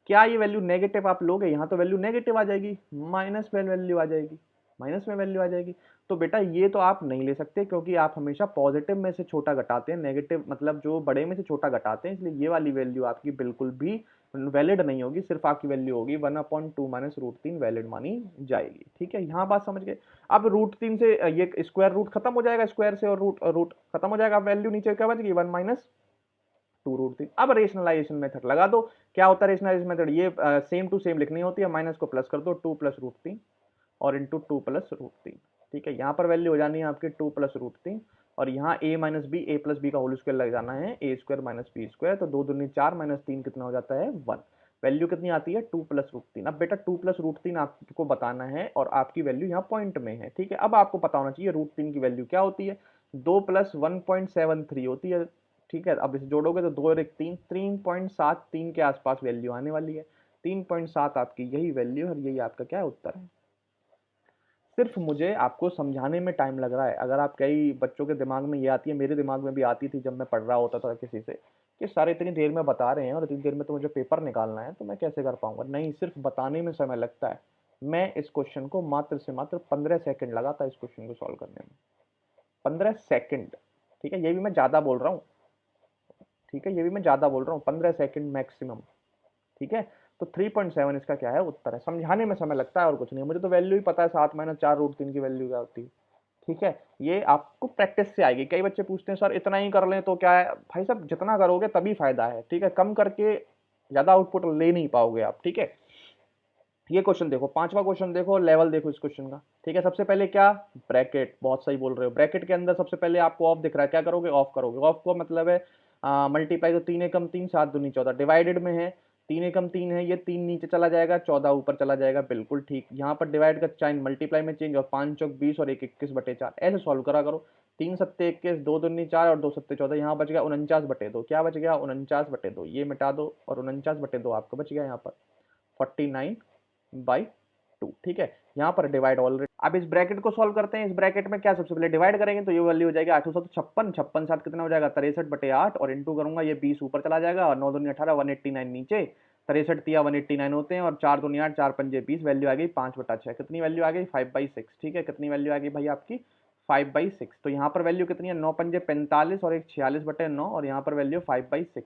क्या ये वैल्यू नेगेटिव आप लोगे? यहाँ तो वैल्यू नेगेटिव आ जाएगी, माइनस में वैल्यू आ जाएगी, माइनस में वैल्यू आ जाएगी। तो बेटा ये तो आप नहीं ले सकते, क्योंकि आप हमेशा पॉजिटिव में से छोटा घटाते हैं, नेगेटिव मतलब जो बड़े में से छोटा घटाते हैं, इसलिए ये वाली वैल्यू आपकी बिल्कुल भी वैलिड नहीं होगी, सिर्फ आपकी वैल्यू होगी 1/2 माइनस √3 वैलिड मानी जाएगी। ठीक है, यहाँ बात समझ गए। अब √3 से ये स्क्वायर रूट खत्म हो जाएगा, स्क्वायर से और रूट रूट खत्म हो जाएगा, वैल्यू नीचे क्या बच गई 1 माइनस 2√3। अब रेशनलाइजेशन मेथड लगा दो। क्या होता है रेशनलाइजेशन मेथड, ये सेम टू सेम लिखनी होती है, माइनस को प्लस कर दो, 2 प्लस √3 और इंटू 2 प्लस √3। ठीक है, यहाँ पर वैल्यू हो जानी है आपकी 2 प्लस √3 और यहाँ a minus B, A plus B का होल स्क्वायर लग जाना है, A square minus B square, तो 2 दूनी 4 माइनस 3 कितना हो जाता है 1। वैल्यू कितनी आती है 2 प्लस √3। अब बेटा 2 प्लस √3 आपको बताना है और आपकी वैल्यू यहाँ पॉइंट में है। ठीक है, अब आपको पता होना चाहिए √3 की वैल्यू क्या होती है, 2 प्लस 1.73 होती है। ठीक है, अब इसे जोड़ोगे तो 2 और 1 3, 3.73 के आसपास वैल्यू आने वाली है, 3.7 आपकी यही वैल्यू है और यही आपका क्या है उत्तर है। सिर्फ मुझे आपको समझाने में टाइम लग रहा है। अगर आप कई बच्चों के दिमाग में ये आती है, मेरे दिमाग में भी आती थी जब मैं पढ़ रहा होता था किसी से, कि सारे इतनी देर में बता रहे हैं और इतनी देर में तो मुझे पेपर निकालना है, तो मैं कैसे कर पाऊंगा। नहीं, सिर्फ बताने में समय लगता है। मैं इस क्वेश्चन को मात्र से मात्र 15 सेकंड लगा था इस क्वेश्चन को सॉल्व करने में, 15 सेकंड। ठीक है, ये भी मैं ज्यादा बोल रहा हूँ, ठीक है, ये भी मैं ज्यादा बोल रहा हूँ, 15 सेकंड मैक्सिमम। ठीक है, तो 3.7 इसका क्या है उत्तर है। समझाने में समय लगता है और कुछ नहीं, मुझे तो वैल्यू ही पता है, 7 माइनस 4√3 की वैल्यू क्या होती है। ठीक है, ये आपको प्रैक्टिस से आएगी। कई बच्चे पूछते हैं सर इतना ही कर लें तो क्या है, भाई साहब जितना करोगे तभी फायदा है। ठीक है, कम करके ज्यादा आउटपुट ले नहीं पाओगे आप। ठीक है, ये क्वेश्चन देखो, पांचवा क्वेश्चन देखो, लेवल देखो इस क्वेश्चन का। ठीक है, सबसे पहले क्या, ब्रैकेट, बहुत सही बोल रहे हो, ब्रैकेट के अंदर सबसे पहले आपको ऑफ दिख रहा है, क्या करोगे ऑफ करोगे। ऑफ को मतलब है मल्टीप्लाई, तो 3 एकम 3 7 दूनी 14, डिवाइडेड में है 3 एकम 3 है, ये 3 नीचे चला जाएगा, 14 ऊपर चला जाएगा, बिल्कुल ठीक। यहाँ पर डिवाइड का साइन मल्टीप्लाई में चेंज, और 5 चौक 20 और 1 21/4 ऐसे सॉल्व करा करो। 3 सत्ते 21, 2 दूनी 4 और 2 सत्ते 14, यहाँ बच गया 49/2। क्या बच गया 49/2, ये मिटा दो और 49/2 आपका बच गया यहाँ पर 49/2। ठीक है, यहाँ पर डिवाइड ऑलरेडी। अब इस ब्रैकेट को सॉल्व करते हैं। इस ब्रैकेट में क्या, सबसे पहले डिवाइड करेंगे तो ये वैल्यू हो जाएगी 856, 56 7 कितना हो जाएगा 63/8, और इंटू करूंगा ये 20 ऊपर चला जाएगा और 9 दूनी 18, 189 नीचे, 63 तिया 189 होते हैं, और 4 दूनी 8, 4 पंजे 20, वैल्यू आ गई 5/6। कितनी वैल्यू आ गई 5/6। ठीक है, कितनी वैल्यू आ गई भाई आपकी 5/6। तो यहाँ पर वैल्यू कितनी है 9 पंजे 45 और एक 46/9, और यहाँ पर वैल्यू 5/6,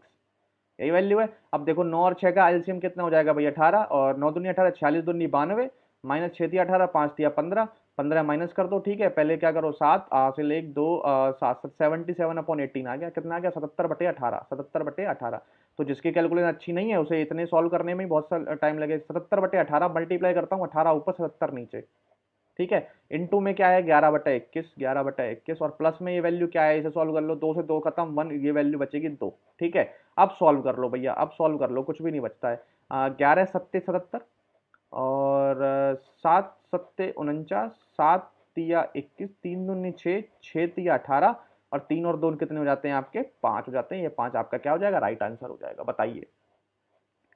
यही वैल्यू है। अब देखो 9 और 6 का एलसीएम कितना हो जाएगा भाई 18, और 9 दूनी 18, 46 दूनी 92, माइनस 6 तिया 18, 5 तिया 15, 15 माइनस कर दो। ठीक है, पहले क्या करो 7 से ले 2 7 77/18 आ गया, कितना आ गया 77/18, 77/18। तो जिसकी कैलकुलेशन अच्छी नहीं है उसे इतने सॉल्व करने में ही बहुत सा टाइम लगे। 77/18 मल्टीप्लाई करता हूँ, 18 ऊपर 77 नीचे। ठीक है, इनटू में क्या है 11/21, 11/21, और प्लस में ये वैल्यू क्या है, इसे सॉल्व कर लो, 2 से 2 खत्म 1, ये वैल्यू बचेगी 2। ठीक है, अब सॉल्व कर लो भैया, अब सॉल्व कर लो, कुछ भी नहीं बचता है। 11 सत्ते 77 और 7 सत्ते 49, 7 तिया 21, 3 दूनी 6, 6 तिया 18, और 3 और 2 कितने हो जाते हैं आपके, 5 हो जाते हैं। ये 5 आपका क्या हो जाएगा, राइट आंसर हो जाएगा। बताइए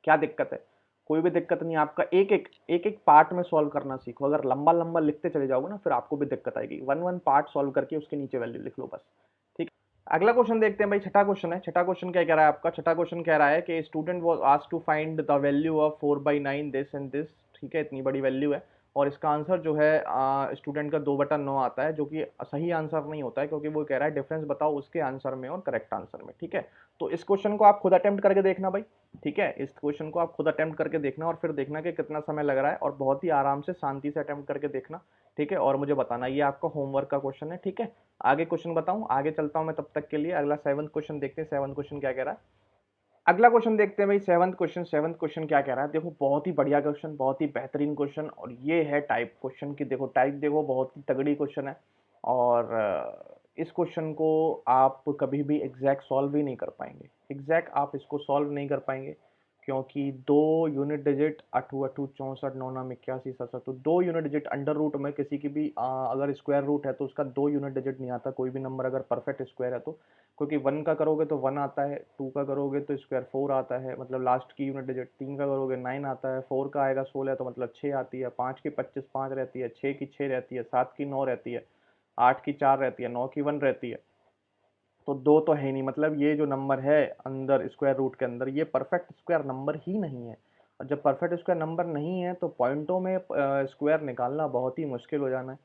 क्या दिक्कत है? कोई भी दिक्कत नहीं है। आपका एक एक पार्ट में सॉल्व करना सीखो। अगर लंबा लंबा लिखते चले जाओगे ना, फिर आपको भी दिक्कत आएगी। वन वन पार्ट सॉल्व करके उसके नीचे वैल्यू लिख लो बस। ठीक। अगला क्वेश्चन देखते हैं भाई, छठा क्वेश्चन है। छठा क्वेश्चन क्या कह रहा है आपका? छठा क्वेश्चन कह रहा है कि student was asked to find the value of 4/9 this and this. ठीक है, इतनी बड़ी वैल्यू है और इसका आंसर जो है स्टूडेंट का 2/9 आता है, जो कि सही आंसर नहीं होता है, क्योंकि वो कह रहा है डिफरेंस बताओ उसके आंसर में और करेक्ट आंसर में। ठीक है, तो इस क्वेश्चन को आप खुद अटेम्प्ट करके देखना भाई। ठीक है, इस क्वेश्चन को आप खुद अटेम्प्ट करके देखना और फिर देखना कि कितना समय लग रहा है, और बहुत ही आराम से शांति से अटेम्प्ट करके देखना। ठीक है, और मुझे बताना। ये आपका होमवर्क का क्वेश्चन है। ठीक है, आगे क्वेश्चन बताऊं, आगे चलता हूं मैं तब तक के लिए। अगला 7th क्वेश्चन देखते हैं। 7th क्वेश्चन क्या कह रहा है? अगला क्वेश्चन देखते हैं भाई, 7th क्वेश्चन। 7th क्वेश्चन क्या कह रहा है? देखो, बहुत ही बढ़िया क्वेश्चन, बहुत ही बेहतरीन क्वेश्चन, और ये है टाइप क्वेश्चन की। देखो टाइप, देखो बहुत ही तगड़ी क्वेश्चन है। और इस क्वेश्चन को आप कभी भी एग्जैक्ट सॉल्व ही नहीं कर पाएंगे। एग्जैक्ट आप इसको सॉल्व नहीं कर पाएंगे, क्योंकि दो यूनिट डिजिट, अठू अठू 64 9 9 81 67, तो दो यूनिट डिजिट अंडर रूट में किसी की भी अगर स्क्वायर रूट है तो उसका दो यूनिट डिजिट नहीं आता। कोई भी नंबर अगर परफेक्ट स्क्वायर है तो, क्योंकि 1 का करोगे तो 1 आता है, 2 का करोगे तो स्क्वायर 4 आता है, मतलब लास्ट की यूनिट डिजिट। 3 का करोगे 9 आता है, 4 का आएगा 16 तो मतलब 6 आती है, 5 की 25 5 रहती है, 6 की 6 रहती है, 7 की 9 रहती है, 8 की 4 रहती है, 9 की 1 रहती है। तो दो तो है ही नहीं, मतलब ये जो नंबर है अंदर स्क्वायर रूट के अंदर, ये परफेक्ट स्क्वायर नंबर ही नहीं है। और जब परफेक्ट स्क्वायर नंबर नहीं है तो पॉइंटों में स्क्वायर निकालना बहुत ही मुश्किल हो जाना है।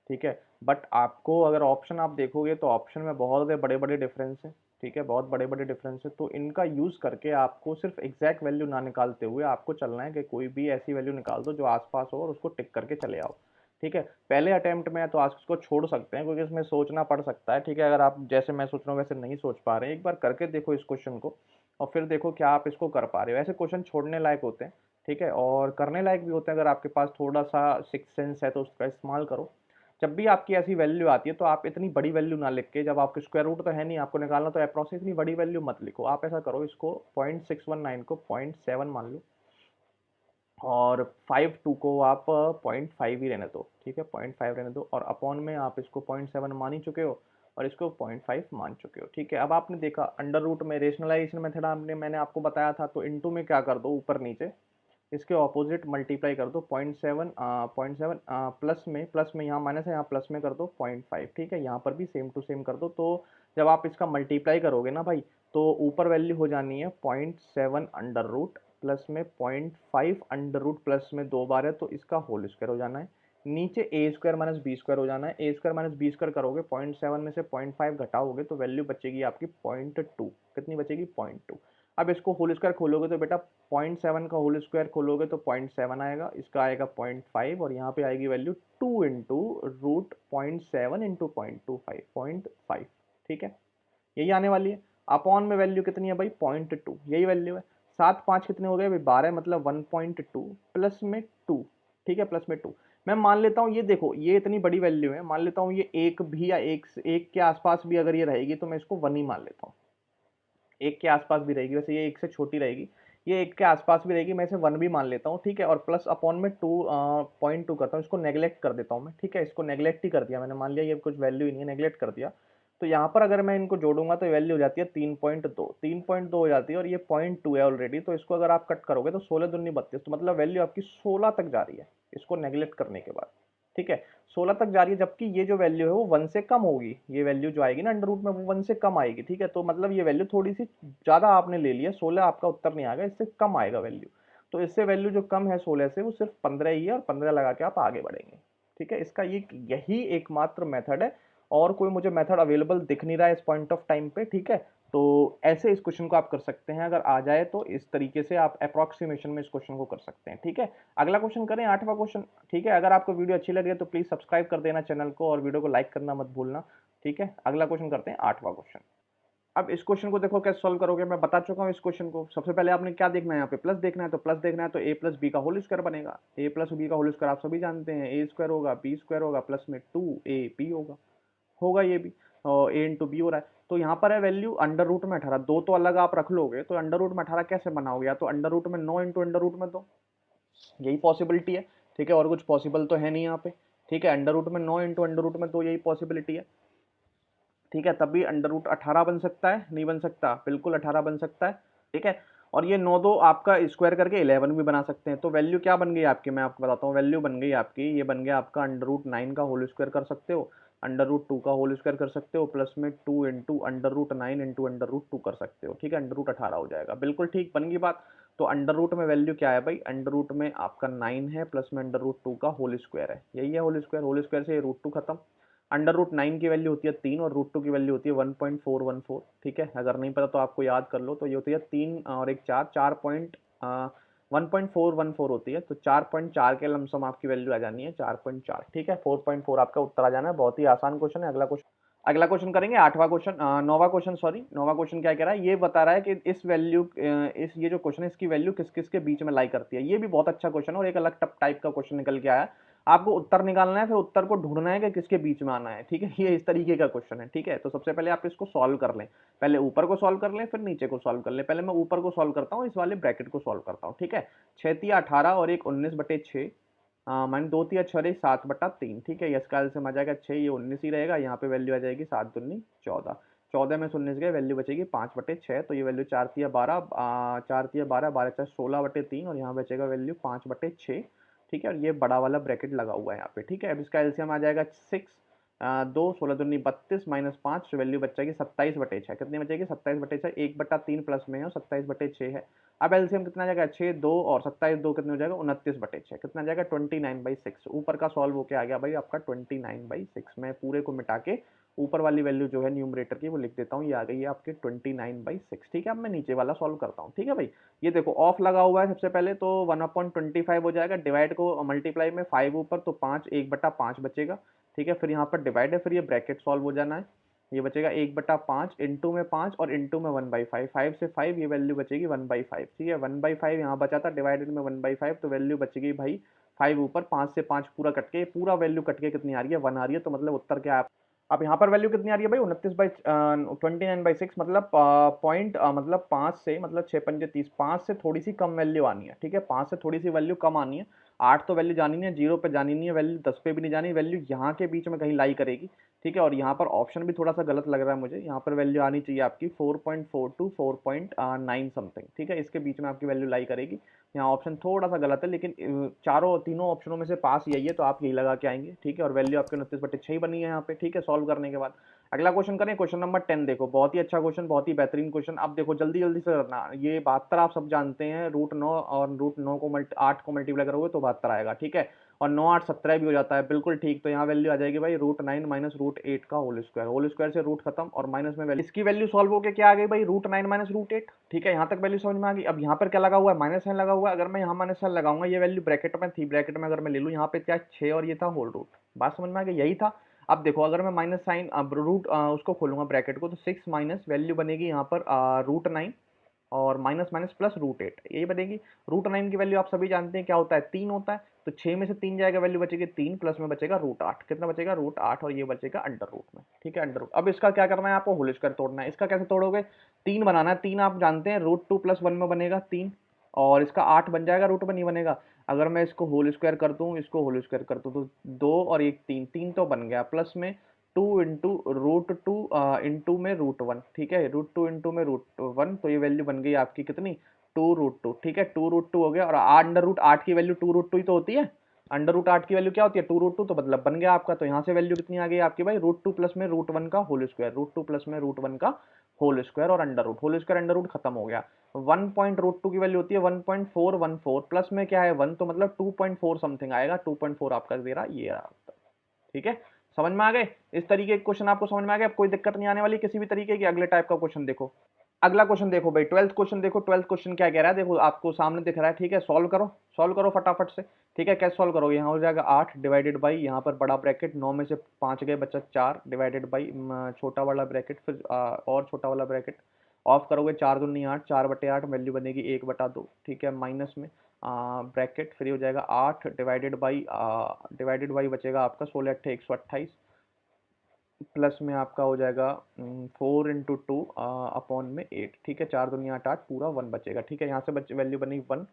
ठीक है, बट आपको अगर ऑप्शन आप देखोगे तो ऑप्शन में बहुत बड़े बड़े डिफरेंस है। ठीक है, बहुत बड़े बड़े डिफरेंस है, तो इनका यूज करके आपको सिर्फ एग्जैक्ट वैल्यू ना निकालते हुए आपको चलना है कि कोई भी ऐसी वैल्यू निकाल दो जो आसपास हो और उसको टिक करके चले आओ। ठीक है, पहले अटेम्प्ट में तो आज इसको छोड़ सकते हैं, क्योंकि इसमें सोचना पड़ सकता है। ठीक है, अगर आप जैसे मैं सोच रहा हूँ वैसे नहीं सोच पा रहे हैं, एक बार करके देखो इस क्वेश्चन को, और फिर देखो क्या आप इसको कर पा रहे हो। ऐसे क्वेश्चन छोड़ने लायक होते हैं, ठीक है, और करने लायक भी होते हैं। अगर आपके पास थोड़ा सा सिक्स सेंस है तो उसका इस्तेमाल करो। जब भी आपकी ऐसी वैल्यू आती है तो आप इतनी बड़ी वैल्यू ना लिख के, जब आपके स्क्वायर रूट तो है नहीं आपको निकालना, तो अप्रोक्स इतनी बड़ी वैल्यू मत लिखो। आप ऐसा करो, इसको 0.619 को 0.7 मान लो, और 5 2 को आप 0.5 ही रहने दो। ठीक है, 0.5 रहने दो, और अपॉन में आप इसको 0.7 मान ही चुके हो और इसको 0.5 मान चुके हो। ठीक है, अब आपने देखा अंडर रूट में रेशनलाइजेशन मेथड आपने मैंने आपको बताया था, तो इनटू में क्या कर दो, ऊपर नीचे इसके ऑपोजिट मल्टीप्लाई कर दो। 0.7 प्लस में यहाँ माइनस है, यहाँ प्लस में कर दो 0.5। ठीक है, यहाँ पर भी सेम टू सेम कर दो। तो जब आप इसका मल्टीप्लाई करोगे ना भाई, तो ऊपर वैल्यू हो जानी है 0.7 अंडर रूट, प्लस में 0.5 अंडर रूट, प्लस में दो बार है तो इसका होल स्क्वायर हो जाना है। नीचे ए स्क्वायर माइनस बी स्क्वायर हो जाना है। A square minus B square करोगे, 0.7 में से 0.5 घटाओगे तो वैल्यू बचेगी आपकी 0.2। कितनी बचेगी? 0.2। अब इसको होल स्क्वायर खोलोगे तो बेटा 0.7 का होल स्क्वायर खोलोगे तो 0.7 आएगा, इसका आएगा 0.5, और यहाँ पे आएगी वैल्यू 2 इंटू रूट 0.7 इंटू 0.25, 0.5। ठीक है, यही आने वाली है। अपॉन में वैल्यू कितनी है भाई? 0.2, यही वैल्यू है। 7 5 कितने हो गए भाई? 12, मतलब 1.2 प्लस में 2। ठीक है, प्लस में 2। मैं मान लेता हूँ, ये देखो ये इतनी बड़ी वैल्यू है, मान लेता हूँ ये एक भी या एक के आसपास भी अगर ये रहेगी तो मैं इसको 1 ही मान लेता हूँ। एक के आसपास भी रहेगी, वैसे ये एक से छोटी रहेगी, ये एक के आसपास भी रहेगी, मैं इसे 1 भी मान लेता हूँ। ठीक है, और प्लस अपॉन में 2.2 करता हूँ, इसको नेग्लेक्ट कर देता हूँ मैं। ठीक है, इसको नेग्लेक्ट ही कर दिया मैंने, मान लिया ये कुछ वैल्यू ही नहीं है, नेग्लेक्ट कर दिया। तो यहाँ पर अगर मैं इनको जोड़ूंगा तो वैल्यू हो जाती है 3.2, 3.2 हो जाती है, और ये 0.2 है ऑलरेडी, तो इसको अगर आप कट करोगे तो 16 दूनी 32, तो मतलब वैल्यू आपकी 16 तक जा रही है इसको नेग्लेक्ट करने के बाद। ठीक है, 16 तक जा रही है, जबकि ये जो वैल्यू है वो 1 से कम होगी। ये वैल्यू जो आएगी ना अंडर रूट में, वो 1 से कम आएगी। ठीक है, तो मतलब ये वैल्यू थोड़ी सी ज्यादा आपने ले लिया, 16 आपका उत्तर नहीं आएगा, इससे कम आएगा वैल्यू। तो इससे वैल्यू जो कम है 16 से, वो सिर्फ 15 ही है, और 15 लगा के आप आगे बढ़ेंगे। ठीक है, इसका ये यही एकमात्र मेथड है, और कोई मुझे मेथड अवेलेबल दिख नहीं रहा है इस पॉइंट ऑफ टाइम पे। ठीक है, तो ऐसे इस क्वेश्चन को आप कर सकते हैं, अगर आ जाए तो इस तरीके से आप अप्रोक्सीमेशन में इस क्वेश्चन को कर सकते हैं। ठीक है, अगला क्वेश्चन करें, 8वां क्वेश्चन। ठीक है, अगर आपको वीडियो अच्छी लगे तो प्लीज सब्सक्राइब कर देना चैनल को, और वीडियो को लाइक करना मत भूलना। ठीक है, अगला क्वेश्चन करते हैं, 8वां क्वेश्चन। अब इस क्वेश्चन को देखो कैसे सॉल्व करोगे, मैं बता चुका हूँ इस क्वेश्चन को। सबसे पहले आपने क्या देखना है, यहाँ पे प्लस देखना है, तो प्लस देखना है तो ए प्लस बी का होल स्क्वायर बनेगा। ए प्लस बी का होल स्क्वायर आप सभी जानते हैं, ए स्क्वायर होगा, बी स्क्वायर होगा, प्लस में 2ab होगा, होगा ये भी, और ए इंटू बी हो रहा है। तो यहाँ पर है वैल्यू अंडर रूट में 18, दो तो अलग आप रख लोगे, तो अंडर रूट में 18 कैसे बनाओगे? या तो अंडर रूट में 9 इंटू अंडर रूट में 2, यही पॉसिबिलिटी है। ठीक है, और कुछ पॉसिबल तो है नहीं यहाँ पे। ठीक है, अंडर रूट में 9 इंटू अंडर रूट में 2, यही पॉसिबिलिटी है। ठीक है, तब भी अंडर रूट 18 बन सकता है, नहीं बन सकता? बिल्कुल 18 बन सकता है, ठीक है। और ये 9 2 आपका स्क्वायर करके 11 भी बना सकते हैं। तो वैल्यू क्या बन गई आपकी, मैं आपको बताता हूँ। वैल्यू बन गई आपकी, ये बन गया आपका अंडर रूट 9 का होल स्क्वायर कर सकते हो, अंडर रूट 2 का होल स्क्वायर कर सकते हो, प्लस में 2 into under root 9 into under root 2 कर सकते हो, ठीक है। अंडर रूट 18 हो जाएगा, बिल्कुल ठीक बन गई बात। तो अंडर रूट में वैल्यू क्या है भाई, अंडर रूट में आपका 9 है, प्लस में अंडर रूट 2 का होल स्क्वायर है, यही है होल स्क्वायर से रूट 2 खत्म। अंडर रूट 9 की वैल्यू होती है 3 और रूट 2 की वैल्यू होती है 1.414, ठीक है। अगर नहीं पता तो आपको याद कर लो, तो ये होती है 3 और एक 4, 1.414 होती है। तो 4.4 के लमसम आपकी वैल्यू आ जानी है, 4.4, ठीक है। 4.4 आपका उत्तर आ जाना है। बहुत ही आसान क्वेश्चन है। अगला क्वेश्चन करेंगे, 8वां क्वेश्चन, 9वां क्वेश्चन, सॉरी 9वां क्वेश्चन क्या कह रहा है, ये बता रहा है कि इस वैल्यू, इस ये जो क्वेश्चन है इसकी वैल्यू किस किस के बीच में लाई करती है। ये भी बहुत अच्छा क्वेश्चन है और एक अलग टाइप का क्वेश्चन निकल के आया। आपको उत्तर निकालना है, फिर उत्तर को ढूंढना है कि किसके बीच में आना है, ठीक है। ये इस तरीके का क्वेश्चन है, ठीक है। तो सबसे पहले आप इसको सॉल्व कर लें, पहले ऊपर को सॉल्व कर लें, फिर नीचे को सॉल्व कर लें। पहले मैं ऊपर को सॉल्व करता हूँ, इस वाले ब्रैकेट को सॉल्व करता हूँ, ठीक है। 6 तिया 18 और एक 19/6, माइनस 2 तिया 6 7/3, ठीक है। इसका एलसीएम आ जाएगा 6, ये 19 ही रहेगा, यहाँ पे वैल्यू आ जाएगी 7 दूनी 14, 14 में से 19 गए, वैल्यू बचेगी 5/6। तो ये वैल्यू 4 तिया 12, 4 तिया 12, 12 4 16/3 और यहाँ बचेगा वैल्यू 5/6, ठीक है। और ये बड़ा वाला ब्रैकेट लगा हुआ है यहाँ पे, ठीक है। अब इसका एलसीएम आ जाएगा 6, 2 16 दूनी 32 माइनस 5, वैल्यू बचेगी 27/6। कितनी बचेगी, 27/6, 1/3 प्लस में है और 27/6 है। अब एलसीएम कितना आ जाएगा, 6 2 और 27 2 कितने हो जाएगा, 29/6, कितना आ जाएगा 29/6। ऊपर का सॉल्व होके आ गया भाई आपका 29/6। मैं पूरे को मिटा के ऊपर वाली वैल्यू जो है न्यूमरेटर की वो लिख देता हूँ, ये आ गई है आपके 29/6, ठीक है। अब मैं नीचे वाला सॉल्व करता हूँ, ठीक है भाई। ये देखो ऑफ लगा हुआ है सबसे पहले, तो 1/25 हो जाएगा, डिवाइड को मल्टीप्लाई में 5 ऊपर, तो 5 1/5 बचेगा, ठीक है। फिर यहाँ पर डिवाइड है, फिर ये ब्रैकेट सॉल्व हो जाना है, ये बचेगा 1/5 इंटू में 5 और इंटू में 1/5, 5 से 5 ये वैल्यू बचेगी 1/5, ठीक है। 1/5 यहाँ बचा था, डिवाइडेड में 1/5, तो वैल्यू बचेगी भाई 5 ऊपर, 5 से 5 पूरा कट के, पूरा वैल्यू कट के कितनी आ रही है, 1 आ रही है। तो मतलब उत्तर क्या है, अब यहाँ पर वैल्यू कितनी आ रही है भाई, 29/6, मतलब पॉइंट, मतलब 5 से, मतलब 6 पंजे 30, 5 से थोड़ी सी कम वैल्यू आनी है, ठीक है। 5 से थोड़ी सी वैल्यू कम आनी है। 8 तो वैल्यू जानी नहीं है, 0 पे जानी नहीं है वैल्यू, 10 पे भी नहीं जानी, वैल्यू यहाँ के बीच में कहीं लाई करेगी, ठीक है। और यहाँ पर ऑप्शन भी थोड़ा सा गलत लग रहा है मुझे, यहाँ पर वैल्यू आनी चाहिए आपकी 4.4 टू 4.9 समथिंग, ठीक है। इसके बीच में आपकी वैल्यू लाई करेगी। यहाँ ऑप्शन थोड़ा सा गलत है, लेकिन चारों तीनों ऑप्शनों में से पास यही है, तो आप यही लगा के आएंगे, ठीक है। और वैल्यू आपके 29/6 बनी है यहाँ पे, ठीक है, सॉल्व करने के बाद। अगला क्वेश्चन करें, क्वेश्चन नंबर 10। देखो बहुत ही अच्छा क्वेश्चन, बहुत ही बेहतरीन क्वेश्चन। अब देखो जल्दी जल्दी से करना, ये 72 आप सब जानते हैं, रूट 9 और रूट 9 को 8 को मल्टीप्लाई करोगे तो 72 आएगा, ठीक है। और 9 8 17 भी हो जाता है, बिल्कुल ठीक। तो यहाँ वैल्यू आ जाएगी भाई √9 माइनस √8 का होल स्क्वायर से रूट खत्म और माइनस में वैल्यू, इसकी वैल्यू सॉल्व होकर क्या आ गई भाई, √9 माइनस √8, ठीक है। यहाँ तक वैल्यू समझ में आ गई। अब यहाँ पर क्या लगा हुआ है, माइनस साइन लगा हुआ है। अगर मैं यहाँ माइनस साइन लगाऊंगा, ये वैल्यू ब्रैकेट में थी, ब्रैकेट में अगर मैं ले लूँ, यहाँ पे क्या 6 और ये था होल रूट, बात समझ में आ गई, यही था। अब देखो अगर मैं माइनस साइन, अब रूट उसको खोलूंगा ब्रैकेट को, तो 6 माइनस वैल्यू बनेगी यहाँ पर √9 और माइनस माइनस प्लस √8, यही बनेगी। √9 की वैल्यू आप सभी जानते हैं क्या होता है, 3 होता है। तो 6 में से 3 जाएगा, वैल्यू बचेगी 3, प्लस में बचेगा √8, कितना बचेगा √8 और ये बचेगा अंडर रूट में, ठीक है, अंडर रूट। अब इसका क्या करना है आपको, होल स्क्वायर तोड़ना है। इसका कैसे तोड़ोगे, 3 बनाना है, 3 आप जानते हैं √2 + 1 में बनेगा 3, और इसका 8 बन जाएगा, रूट में नहीं बनेगा। अगर मैं इसको होल स्क्वायर कर दूं, इसको होल स्क्वायर कर दूं, तो 2 और 1 3, 3 तो बन गया, प्लस में 2 इंटू √2 इंटू में √1, ठीक है, √2 इंटू में √1, तो ये वैल्यू बन गई आपकी कितनी, 2√2, ठीक है, 2√2 हो गया। और अंडर रूट 8 की वैल्यू 2√2 ही तो होती है, अंडर रूट 8 की वैल्यू क्या होती है, 2√2, तो मतलब बन गया आपका। तो यहाँ से वैल्यू कितनी आ गई आपकी भाई, √2 प्लस में √1 का होल स्क्वायर, √2 प्लस में √1 का होल स्क्वायर और under root, whole square under root खत्म हो गया। 1.√2 की वैल्यू होती है 1.414, प्लस में क्या है 1, तो मतलब 2.4 समथिंग आएगा, 2.4 आपका दे रहा ये रहा, ठीक है। समझ में आ गए, इस तरीके के क्वेश्चन आपको समझ में आ गया, अब कोई दिक्कत नहीं आने वाली किसी भी तरीके की। अगले टाइप का क्वेश्चन देखो, अगला क्वेश्चन देखो भाई, 12th क्वेश्चन देखो। 12th क्वेश्चन क्या कह रहा है, देखो आपको सामने दिख रहा है, ठीक है। सॉल्व करो फटाफट से, ठीक है। कैसे सॉल्व करोगे, यहाँ हो जाएगा 8 डिवाइडेड बाई, यहाँ पर बड़ा ब्रैकेट 9 में से 5 गए बचा 4, डिवाइडेड बाई छोटा वाला ब्रैकेट, फिर और छोटा वाला ब्रैकेट ऑफ करोगे, 4 दूनी 8, 4/8 वैल्यू बनेगी 1/2, ठीक है, माइनस में ब्रैकेट, फिर हो जाएगा 8 डिवाइडेड बाई बचेगा आपका 16 8 128, प्लस में आपका हो जाएगा 4 इंटू 2 अपॉन में 8, ठीक है, 4 दूनी 8 8 पूरा 1 बचेगा, ठीक है। यहाँ से वैल्यू बनेगी 1,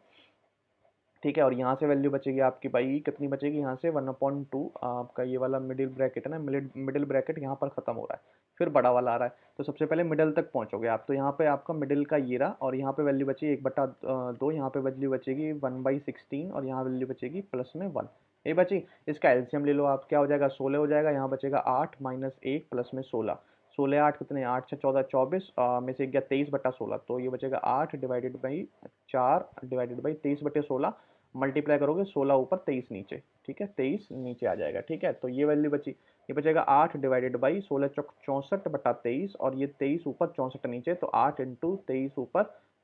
ठीक है। और यहाँ से वैल्यू बचेगी आपकी भाई कितनी बचेगी, यहाँ से 1/2 आपका ये वाला मिडिल ब्रैकेट है ना, मिडिल ब्रैकेट यहाँ पर खत्म हो रहा है। फिर बड़ा वाला आ रहा है, तो सबसे पहले मिडल तक पहुंचोगे आप। तो यहाँ पे आपका मिडिल का ये रहा, और यहाँ पे वैल्यू बची 1/2, यहाँ पे वैल्यू बचेगी 1/16, और यहाँ वैल्यू बचेगी प्लस में 1, ये बची। इसका एलसीएम ले लो आप, क्या हो जाएगा 16 हो जाएगा, यहाँ बचेगा 8 माइनस 1 प्लस में 16, 16 8 कितने, 8 6 14 24, में से गया 23/16, तो ये बचेगा 8 divided by 4 divided by 23/16, multiply करोगे 16 ऊपर 23 नीचे, ठीक है, 23 नीचे आ जाएगा, ठीक है। तो ये वैल्यू बची, ये बचेगा 8 डिवाइडेड बाई 16 चौक 64/23, और ये 23 ऊपर 64 नीचे, तो 8 इंटू 23 ऊपर